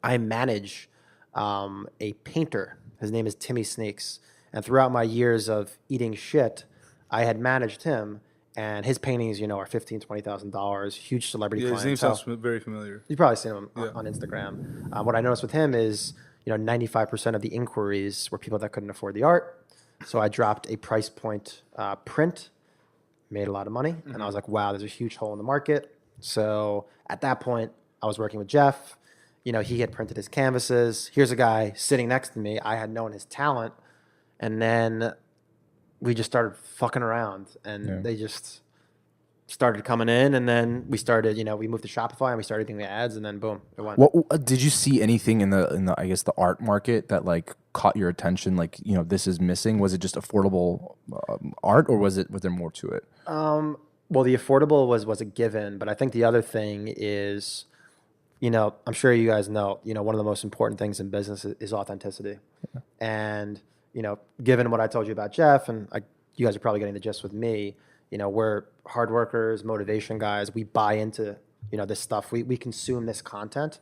I manage a painter. His name is Timmy Sneaks. And throughout my years of eating shit, I had managed him. And his paintings, are $15,000, $20,000, huge celebrity clients. His name sounds very familiar. You've probably seen him on Instagram. What I noticed with him is, 95% of the inquiries were people that couldn't afford the art. So I dropped a price point print, made a lot of money. And I was like, wow, there's a huge hole in the market. So at that point, I was working with Jeff. He had printed his canvases. Here's a guy sitting next to me. I had known his talent. And then we just started fucking around, and they just started coming in, and then we started, we moved to Shopify, and we started doing the ads, and then boom, it went. What did you see anything in the I guess the art market that like caught your attention? Like this is missing. Was it just affordable art, or was there more to it? Well, the affordable was a given, but I think the other thing is, I'm sure you guys know, one of the most important things in business is authenticity, and given what I told you about Jeff, and you guys are probably getting the gist with me, we're hard workers, motivation guys. We buy into, this stuff. We consume this content.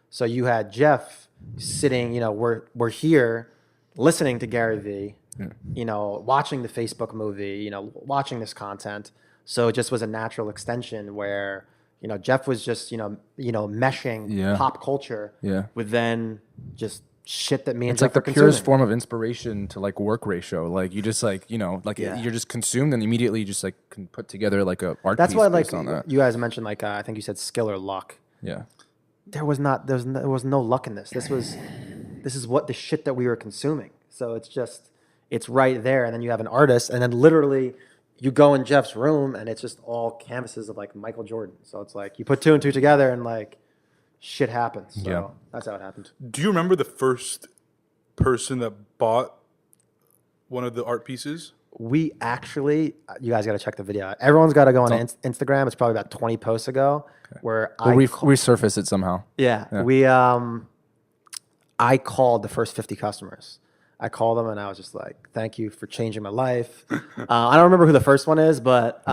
So you had Jeff sitting, we're here listening to Gary Vee, watching the Facebook movie, watching this content. So it just was a natural extension where, Jeff was just, meshing pop culture with then just shit that me and it's like Jeff the are purest consuming. form of inspiration to like work ratio. Like you just like you're just consumed, and immediately you just like can put together like a art. That's piece why based on that. You guys mentioned I think you said skill or luck. Yeah, there was no luck in this. This is what the shit that we were consuming. So it's right there, and then you have an artist, and then literally you go in Jeff's room, and it's just all canvases of like Michael Jordan. So it's like you put 2 and 2 together, and like shit happens. So that's how it happened. Do you remember the first person that bought one of the art pieces? We actually, you guys got to check the video. Everyone's got to go on Instagram. It's probably about 20 posts ago where we resurface it somehow. Yeah. We, I called the first 50 customers. I called them and I was just like, thank you for changing my life. I don't remember who the first one is, but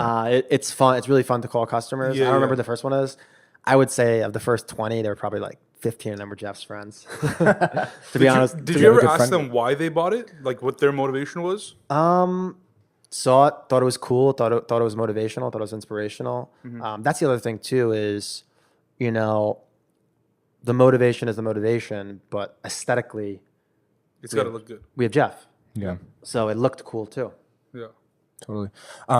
it's fun. It's really fun to call customers. I don't remember who the first one is. I would say of the first 20, there were probably like 15 of them were Jeff's friends. To be honest. Did you ever ask them why they bought it? Like what their motivation was? Saw it, thought it was cool, thought it was motivational, thought it was inspirational. That's the other thing too is, the motivation is the motivation, but aesthetically, It's got to look good. we have Jeff. Yeah. So it looked cool too. Yeah. Totally.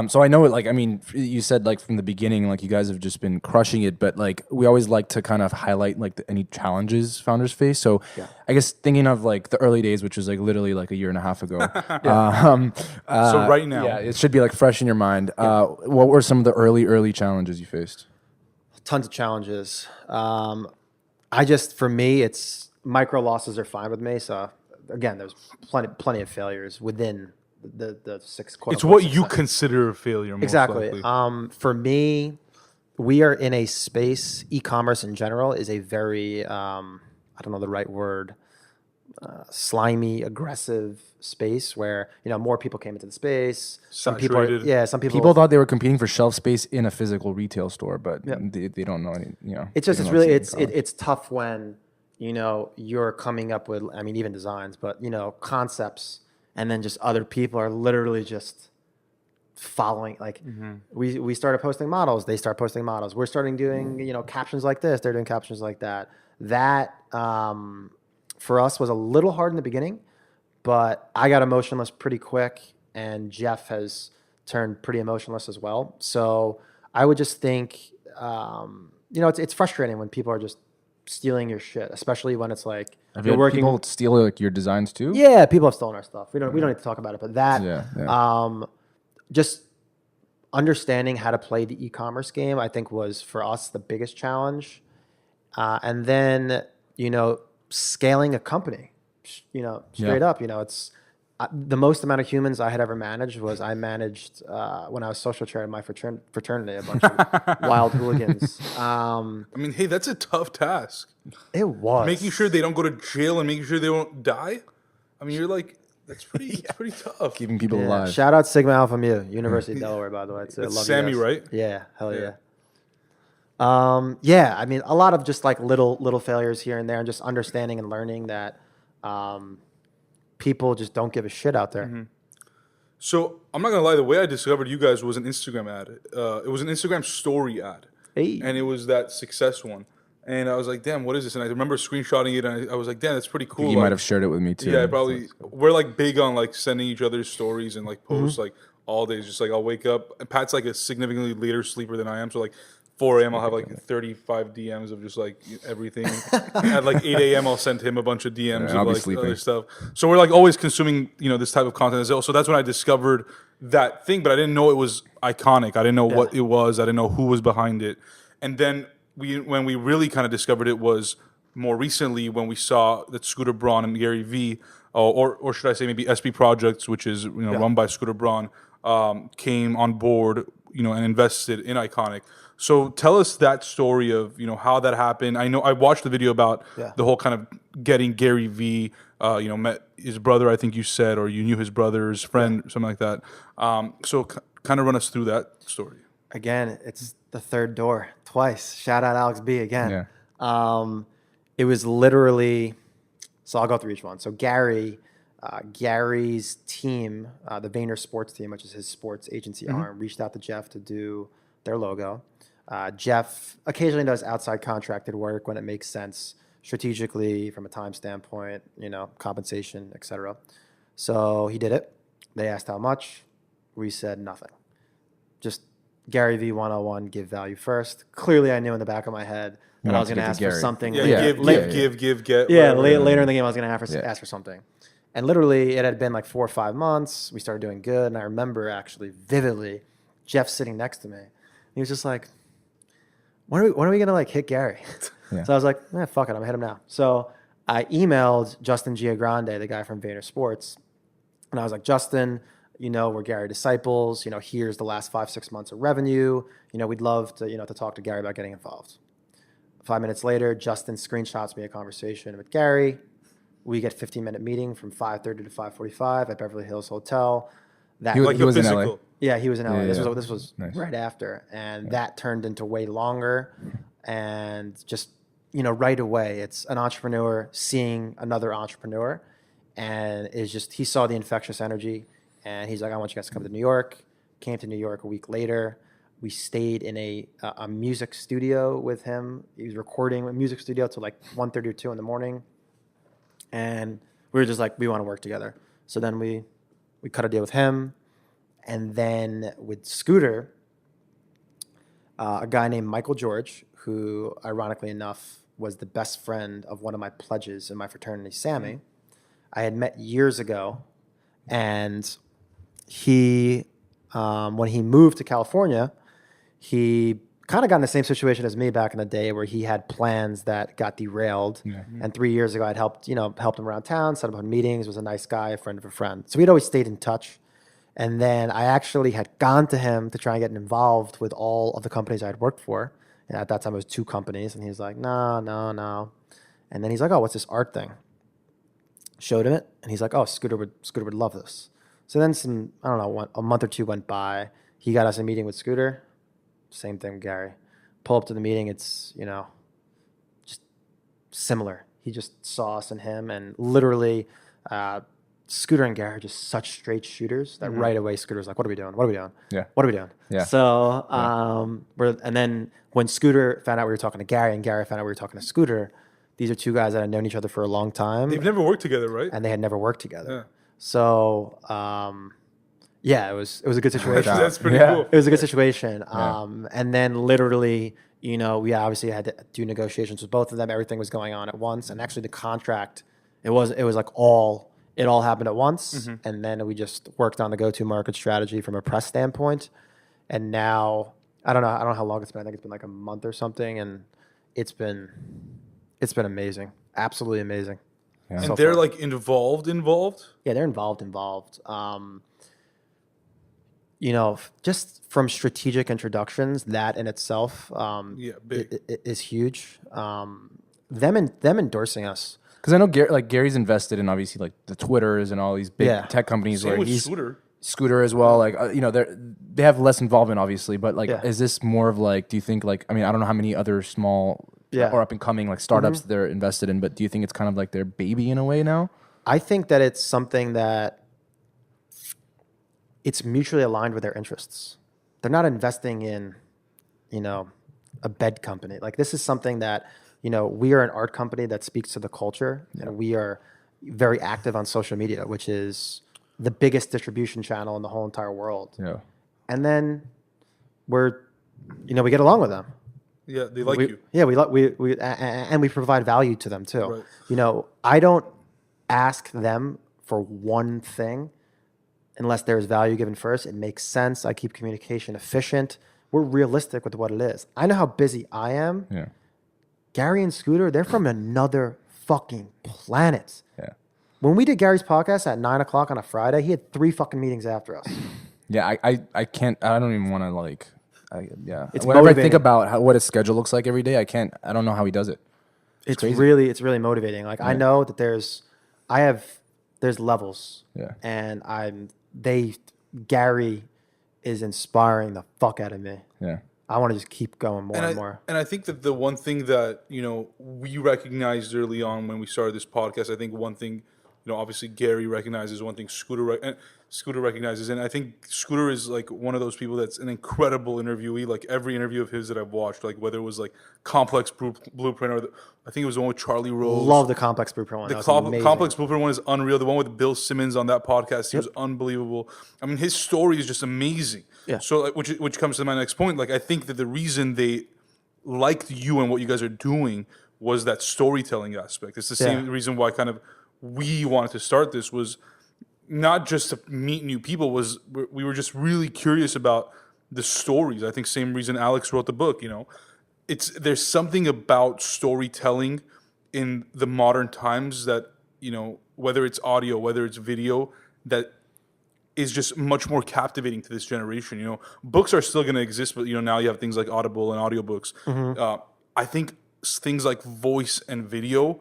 So I know it, like, I mean, you said like from the beginning, like you guys have just been crushing it, but like we always like to kind of highlight like any challenges founders face. So I guess thinking of like the early days, which was like literally like a year and a half ago. So right now. Yeah, it should be like fresh in your mind. What were some of the early challenges you faced? Tons of challenges. For me, it's micro losses are fine with me. So again, there's plenty of failures within the six. It's what you consider a failure. Most Exactly. likely. For me, we are in a space. E-commerce in general is a very I don't know the right word. Slimy, aggressive space where more people came into the space. Some people thought they were competing for shelf space in a physical retail store, but they don't know any. It's tough when you're coming up with even designs, but concepts, and then just other people are literally just following. Like we started posting models, they start posting models. We're starting doing captions like this, they're doing captions like that. That for us was a little hard in the beginning, but I got emotionless pretty quick, and Jeff has turned pretty emotionless as well. So I would just think, it's frustrating when people are just stealing your shit, especially when it's like you're working. People steal like your designs too. Yeah, people have stolen our stuff. We don't need to talk about it, but that just understanding how to play the e-commerce game, I think, was for us the biggest challenge, and then scaling a company, straight up, it's the most amount of humans I had ever managed was I managed when I was social chair in my fraternity, a bunch of wild hooligans. Hey, that's a tough task. It was. Making sure they don't go to jail and making sure they won't die. You're like, that's pretty tough. Keeping people alive. Shout out Sigma Alpha Mu, University of Delaware, by the way. It's Sammy, right? Yeah, hell yeah. A lot of just like little failures here and there, and just understanding and learning that people just don't give a shit out there. So I'm not gonna lie, the way I discovered you guys was an Instagram ad. It was an Instagram story ad, and it was that success one. And I was like, damn, what is this? And I remember screenshotting it, and I was like, damn, that's pretty cool. You might have shared it with me too. Yeah, probably. We're like big on like sending each other stories and like posts like all days. Just like I'll wake up, and Pat's like a significantly later sleeper than I am, so like 4 a.m. I'll have like 35 DMs of just like everything. At like 8 a.m. I'll send him a bunch of DMs of like other stuff. So we're like always consuming, this type of content as well. So that's when I discovered that thing, but I didn't know it was Ikonick. I didn't know what it was. I didn't know who was behind it. And then when we really kind of discovered it was more recently when we saw that Scooter Braun and Gary V, or should I say maybe SB Projects, which is run by Scooter Braun, came on board, and invested in Ikonick. So tell us that story of how that happened. I know I watched the video about the whole kind of getting Gary V. Met his brother, I think you said, or you knew his brother's friend, something like that. So kind of run us through that story. Again, it's the third door twice. Shout out Alex B again. Yeah. It was literally. So I'll go through each one. So Gary's team, the Vayner Sports team, which is his sports agency arm, reached out to Jeff to do their logo. Jeff occasionally does outside contracted work when it makes sense strategically from a time standpoint, compensation, etc. So he did it. They asked how much. We said nothing. Just Gary V 101, give value first. Clearly, I knew in the back of my head that I was going to ask for something. Give, get. Yeah, later in the game, I was going to ask for something. And literally, it had been like 4 or 5 months. We started doing good. And I remember actually vividly Jeff sitting next to me. He was just like, when are we going to like hit Gary? So I was like, fuck it, I'm going to hit him now. So I emailed Justin Giagrande, the guy from Vayner Sports. And I was like, Justin, we're Gary disciples. Here's the last 5-6 months of revenue. We'd love to, to talk to Gary about getting involved. 5 minutes later, Justin screenshots me a conversation with Gary. We get 15-minute meeting from 5:30 to 5:45 at Beverly Hills Hotel. He was in LA. Yeah, he was in LA. Yeah, this was nice. Right after, and that turned into way longer. and just, right away, it's an entrepreneur seeing another entrepreneur, and he saw the infectious energy, and he's like, I want you guys to come to New York. Came to New York a week later. We stayed in a music studio with him. He was recording a music studio till like 1:30 or 2 in the morning. And we were just like, we want to work together. So then we cut a deal with him. And then with Scooter, a guy named Michael George, who ironically enough was the best friend of one of my pledges in my fraternity, Sammy, I had met years ago. And he, when he moved to California, he kind of got in the same situation as me back in the day, where he had plans that got derailed. And 3 years ago, I'd helped him around town, set up on meetings, was a nice guy, a friend of a friend. So we'd always stayed in touch. And then I actually had gone to him to try and get involved with all of the companies I had worked for. And at that time, it was 2 companies. And he was like, no. And then he's like, oh, what's this art thing? Showed him it. And he's like, oh, Scooter would love this. So then a month or 2 went by. He got us a meeting with Scooter. Same thing with Gary. Pull up to the meeting. It's, just similar. He just saw us and him, and literally Scooter and Gary are just such straight shooters that right away Scooter's like, what are we doing? Yeah. What are we doing? Yeah. So, and then when Scooter found out we were talking to Gary and Gary found out we were talking to Scooter, these are 2 guys that had known each other for a long time. They've never worked together, right? And they had never worked together. Yeah. So, it was a good situation. That's pretty cool. It was a good situation. And then literally, we obviously had to do negotiations with both of them. Everything was going on at once. And actually the contract, it was like it all happened at once. And then we just worked on the go-to market strategy from a press standpoint. And now, I don't know how long it's been. I think it's been like a month or something. And it's been amazing. Absolutely amazing. Yeah. And they're like involved? Yeah, they're involved. Just from strategic introductions, that in itself is huge. Them endorsing us. Because I know Gary's invested in obviously like the Twitters and all these big tech companies. Same where with Scooter as well. Like they have less involvement obviously, but is this more of like? Do you think I don't know how many other small or up and coming like startups they're invested in, but do you think it's kind of like their baby in a way now? I think that it's something that it's mutually aligned with their interests. They're not investing in, a bed company. Like this is something that, we are an art company that speaks to the culture. And we are very active on social media, which is the biggest distribution channel in the whole entire world. Yeah. And then we get along with them. Yeah, they like you. Yeah, we provide value to them too. Right. I don't ask them for one thing unless there's value given first. It makes sense. I keep communication efficient. We're realistic with what it is. I know how busy I am. Yeah. Gary and Scooter, they're from another fucking planet. Yeah. When we did Gary's podcast at 9:00 on a Friday, he had 3 fucking meetings after us. Yeah, I can't. I don't even want to It's whenever motivating. I think about what his schedule looks like every day, I don't know how he does it. It's really motivating. Like I know that there's levels. Yeah. And Gary is inspiring the fuck out of me. Yeah. I want to just keep going more and more. And I think that the one thing that, we recognized early on when we started this podcast, I think one thing, obviously Gary recognizes, one thing Scooter recognizes, and I think Scooter is like one of those people that's an incredible interviewee. Like every interview of his that I've watched, like whether it was like Complex Blueprint or I think it was the one with Charlie Rose. Love the Complex Blueprint one. The Complex Blueprint one is unreal. The one with Bill Simmons on that podcast, he was unbelievable. I mean, his story is just amazing. Yeah. So, which comes to my next point. Like, I think that the reason they liked you and what you guys are doing was that storytelling aspect. It's the same reason why kind of we wanted to start this was not just to meet new people. We were just really curious about the stories. I think same reason Alex wrote the book. There's something about storytelling in the modern times that whether it's audio, whether it's video, that is just much more captivating to this generation. Books are still going to exist, but now you have things like Audible and audiobooks. I think things like voice and video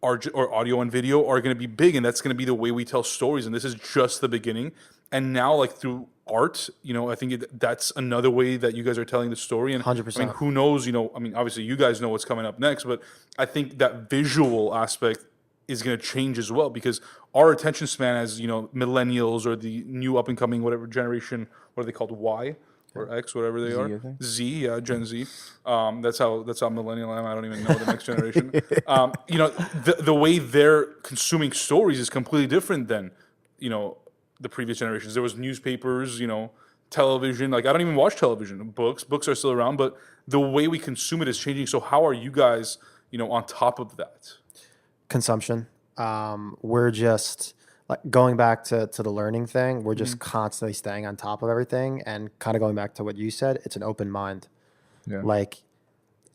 or audio and video are going to be big, and that's going to be the way we tell stories. And this is just the beginning. And now, like through art. I think that's another way that you guys are telling the story. And 100%. I mean, who knows? Obviously you guys know what's coming up next, but I think that visual aspect is going to change as well, because our attention span as millennials or the new up and coming whatever generation, what are they called, Y or X, whatever they are, Z, yeah, Gen Z. That's how millennial I am. I don't even know the next generation. The way they're consuming stories is completely different than the previous generations. There was newspapers, television. Like, I don't even watch television. Books are still around, but the way we consume it is changing. So how are you guys on top of that? Consumption. We're just like going back to the learning thing. We're just constantly staying on top of everything, and kind of going back to what you said. It's an open mind. Yeah. Like,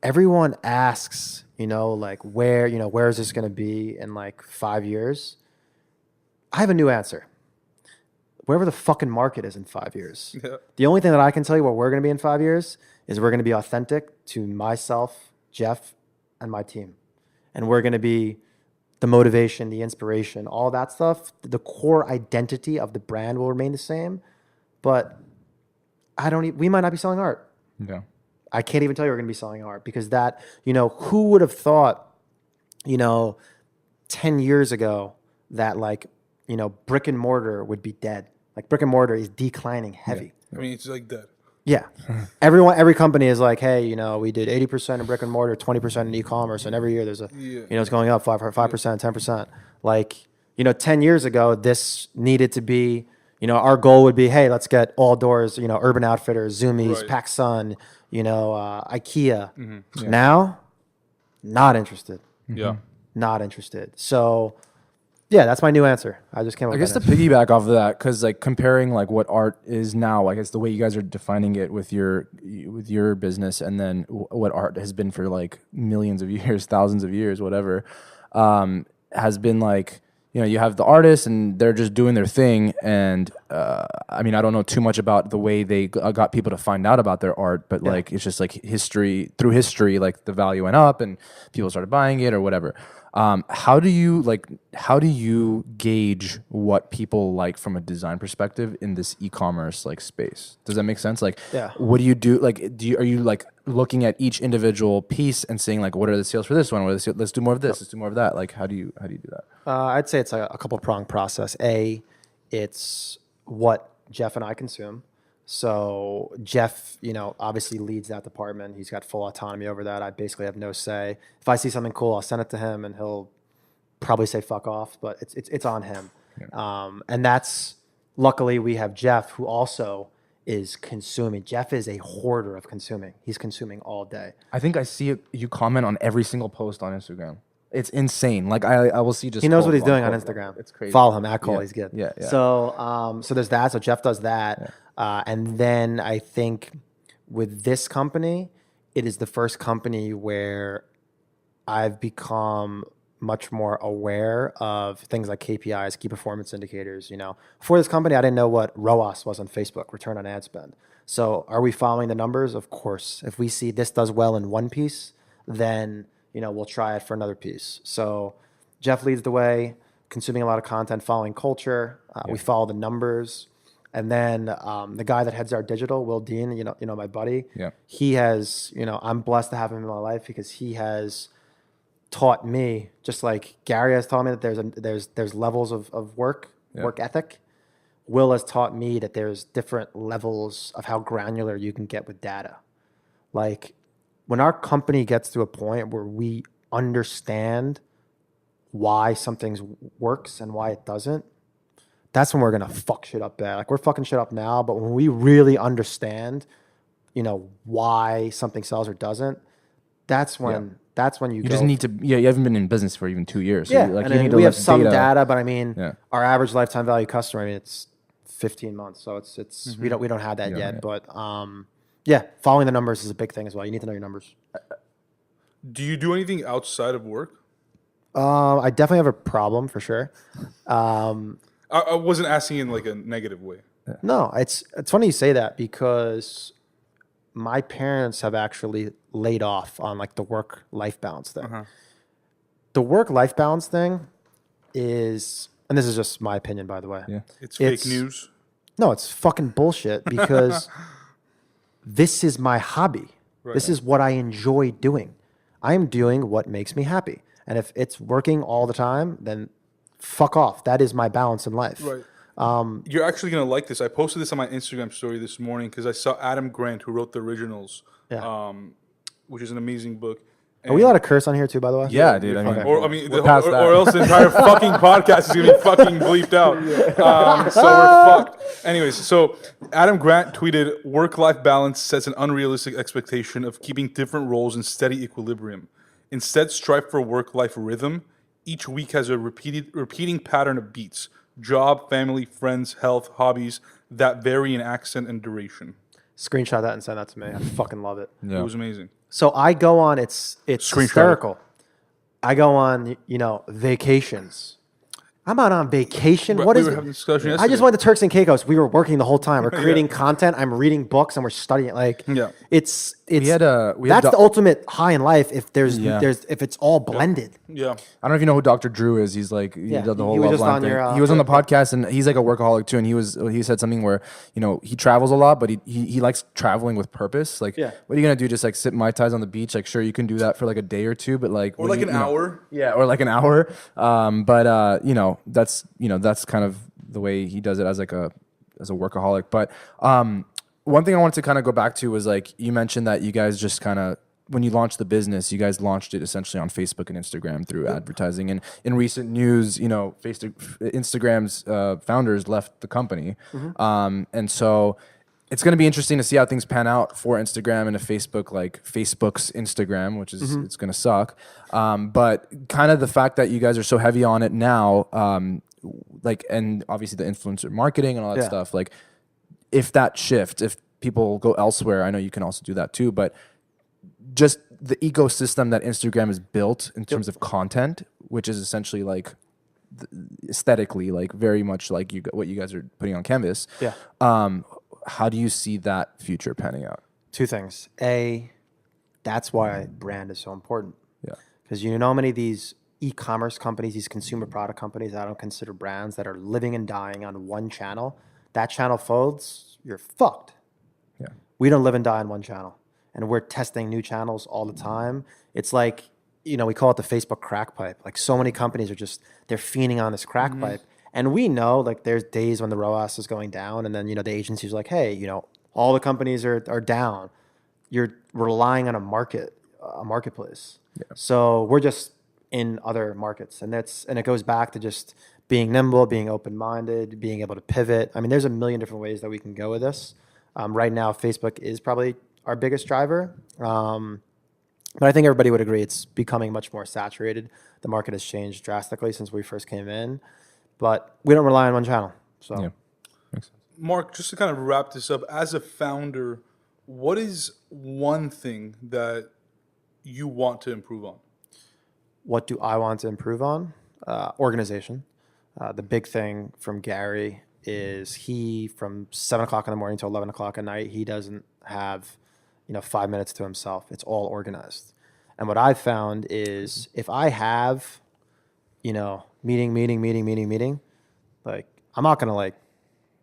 everyone asks, like, where is this going to be in like 5 years? I have a new answer. Wherever the fucking market is in 5 years. Yeah. The only thing that I can tell you what we're going to be in 5 years is we're going to be authentic to myself, Jeff, and my team. And we're going to be the motivation, the inspiration, all that stuff. The core identity of the brand will remain the same, but we might not be selling art. Yeah. I can't even tell you we're going to be selling art, because that, who would have thought, 10 years ago that like, brick and mortar would be dead. Like, brick and mortar is declining heavy. Yeah. I mean, it's like dead. Yeah. Every company is like, hey, we did 80% in brick and mortar, 20% in e-commerce, and every year there's it's going up 5%, 10%. Like, 10 years ago, this needed to be, our goal would be, hey, let's get all doors, Urban Outfitters, Zoomies, PacSun, IKEA. Mm-hmm. Yeah. Now, not interested. Yeah. Not interested. So, yeah, that's my new answer. I just came up with I guess to piggyback off of that, because like comparing like what art is now, like it's the way you guys are defining it with your business, and then what art has been for like millions of years, thousands of years, whatever, has been like, you have the artists and they're just doing their thing. And I mean, I don't know too much about the way they got people to find out about their art, but like it's just like through history, like the value went up and people started buying it or whatever. How do you gauge what people like from a design perspective in this e-commerce like space? Does that make sense? Like, what do you do? Like, are you like looking at each individual piece and saying like, what are the sales for this one? Let's do more of this. Let's do more of that. Like, how do you do that? I'd say it's a couple pronged process. It's what Jeff and I consume. So Jeff, obviously leads that department. He's got full autonomy over that. I basically have no say. If I see something cool, I'll send it to him, and he'll probably say fuck off, but it's on him. Yeah. And that's, luckily we have Jeff, who also is consuming. Jeff is a hoarder of consuming. He's consuming all day. I think I see it, you comment on every single post on Instagram. It's insane. Like I will see just. He knows what he's doing on Instagram. It's crazy. Follow him at Cole. He's good. Yeah. So there's that. So Jeff does that, and then I think with this company, it is the first company where I've become much more aware of things like KPIs, key performance indicators. For this company, I didn't know what ROAS was on Facebook, return on ad spend. So are we following the numbers? Of course. If we see this does well in one piece, then we'll try it for another piece. So Jeff leads the way, consuming a lot of content, following culture. We follow the numbers. And then the guy that heads our digital, Will Dean, my buddy, he has, I'm blessed to have him in my life, because he has taught me, just like Gary has taught me that there's levels of work ethic. Will has taught me that there's different levels of how granular you can get with data. Like, when our company gets to a point where we understand why something works and why it doesn't, that's when we're going to fuck shit up bad. Like, we're fucking shit up now, but when we really understand, why something sells or doesn't, that's when you just need to, you haven't been in business for even 2 years. So and you need to we have some data, but I mean, our average lifetime value customer, it's 15 months. So it's we don't have that yet, but following the numbers is a big thing as well. You need to know your numbers. Do you do anything outside of work? I definitely have a problem for sure. I wasn't asking in like a negative way. No, it's funny you say that, because my parents have actually laid off on like the work-life balance thing. Uh-huh. The work-life balance thing is, and this is just my opinion, by the way. Yeah. It's fake news. No, it's fucking bullshit because this is my hobby. Right. This is what I enjoy doing. I am doing what makes me happy. And if it's working all the time, then fuck off. That is my balance in life. Right. You're actually going to like this. I posted this on my Instagram story this morning because I saw Adam Grant, who wrote The Originals, which is an amazing book. Are we allowed to curse on here too, by the way? Yeah, dude. I mean, or else the entire fucking podcast is going to be fucking bleeped out. So we're fucked. Anyways, so Adam Grant tweeted, "Work-life balance sets an unrealistic expectation of keeping different roles in steady equilibrium. Instead, strive for work-life rhythm. Each week has a repeating pattern of beats: job, family, friends, health, hobbies that vary in accent and duration." Screenshot that and send that to me. I fucking love it. Yeah. It was amazing. So I go on, it's hysterical. I go on, vacations. I'm out on vacation. What is it? I just went to Turks and Caicos. We were working the whole time. We're creating content. I'm reading books and we're studying. It's that's the ultimate high in life if if it's all blended. Yeah. I don't know if you know who Dr. Drew is. He's like he did the whole Love Line thing. He was on the podcast and he's like a workaholic too. And he said something where he travels a lot, but he likes traveling with purpose. Like, what are you gonna do? Just like sit Mai Tais on the beach? Like, sure, you can do that for like a day or two, but like or like an hour. Yeah, or like an hour. But that's kind of the way he does it as a workaholic. But one thing I wanted to kind of go back to was like you mentioned that you guys just kind of when you launched the business, you guys launched it essentially on Facebook and Instagram through advertising. And in recent news, Instagram's founders left the company, and so it's going to be interesting to see how things pan out for Instagram and if Facebook's Instagram, which is it's going to suck. But kind of the fact that you guys are so heavy on it now, and obviously the influencer marketing and all that stuff, like if that shifts, if people go elsewhere, I know you can also do that too, but just the ecosystem that Instagram has built in terms of content, which is essentially like aesthetically, like very much like what you guys are putting on canvas. Yeah. How do you see that future panning out? Two things. A, that's why brand is so important. Yeah. Because how many of these e-commerce companies, these consumer product companies that I don't consider brands that are living and dying on one channel. That channel folds, you're fucked. Yeah. We don't live and die on one channel. And we're testing new channels all the time. It's like, we call it the Facebook crack pipe. Like so many companies they're fiending on this crack pipe. And we know, like, there's days when the ROAS is going down, and then, the agency's like, hey, all the companies are down. You're relying on a marketplace. Yeah. So we're just in other markets. And it goes back to just being nimble, being open-minded, being able to pivot. I mean, there's a million different ways that we can go with this. Right now, Facebook is probably our biggest driver. But I think everybody would agree it's becoming much more saturated. The market has changed drastically since we first came in. But we don't rely on one channel. So, yeah. Makes sense. Mark, just to kind of wrap this up, as a founder, what is one thing that you want to improve on? What do I want to improve on? Organization. The big thing from Gary is from 7 o'clock in the morning to 11 o'clock at night, he doesn't have 5 minutes to himself. It's all organized. And what I've found is if I have meeting. Like, I'm not going to like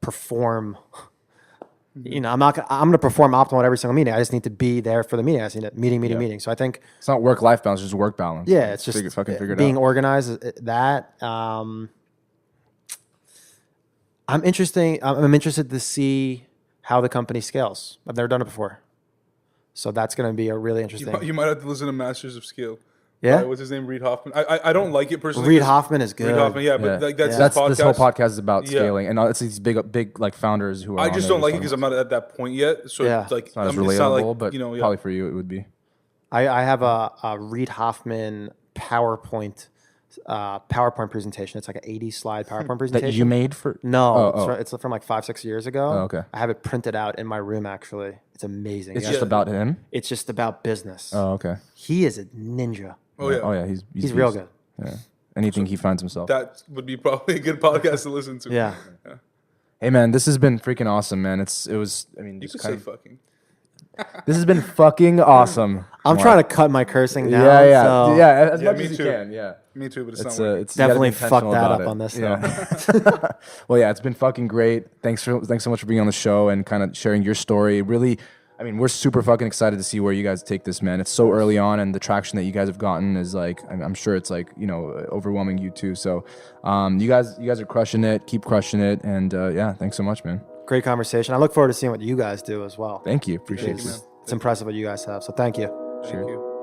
perform, I'm going to perform optimal at every single meeting. I just need to be there for the meeting. I just need meeting. So I think it's not work-life balance, it's just work balance. Yeah. It's just being out. Organized that, I'm interested to see how the company scales. I've never done it before. So that's going to be a really interesting. You might have to listen to Masters of Scale. Yeah, what's his name? Reid Hoffman. I don't like it personally. Reid Hoffman is good. Reid Hoffman, but like that's this whole podcast is about scaling, and it's these big like founders who are. I just don't like it because I'm not at that point yet. So it's like it's not as relatable, but probably for you it would be. I have a Reid Hoffman PowerPoint presentation. It's like an 80-slide PowerPoint presentation that you made for. No, it's from like 5-6 years ago. Oh, okay. I have it printed out in my room. Actually, it's amazing. It's just about him. It's just about business. Oh, okay. He is a ninja. Oh yeah. He's real good. Yeah. Anything he finds himself. That would be probably a good podcast to listen to. Yeah. Hey man, this has been freaking awesome, man. You could say fucking. This has been fucking awesome. I'm trying to cut my cursing down. As much me as you too. can. Yeah. Me too, but it's not working. It's you gotta be Definitely fucked intentional that about up it. on this. Yeah. Well, yeah, it's been fucking great. Thanks so much for being on the show and kind of sharing your story. Really, I mean, we're super fucking excited to see where you guys take this, man. It's so early on, and the traction that you guys have gotten is like, I'm sure it's like, you know, overwhelming you too. So, you guys are crushing it. Keep crushing it, and yeah, thanks so much, man. Great conversation. I look forward to seeing what you guys do as well. Thank you. Appreciate it. It's impressive what you guys have. So thank you. Thank you.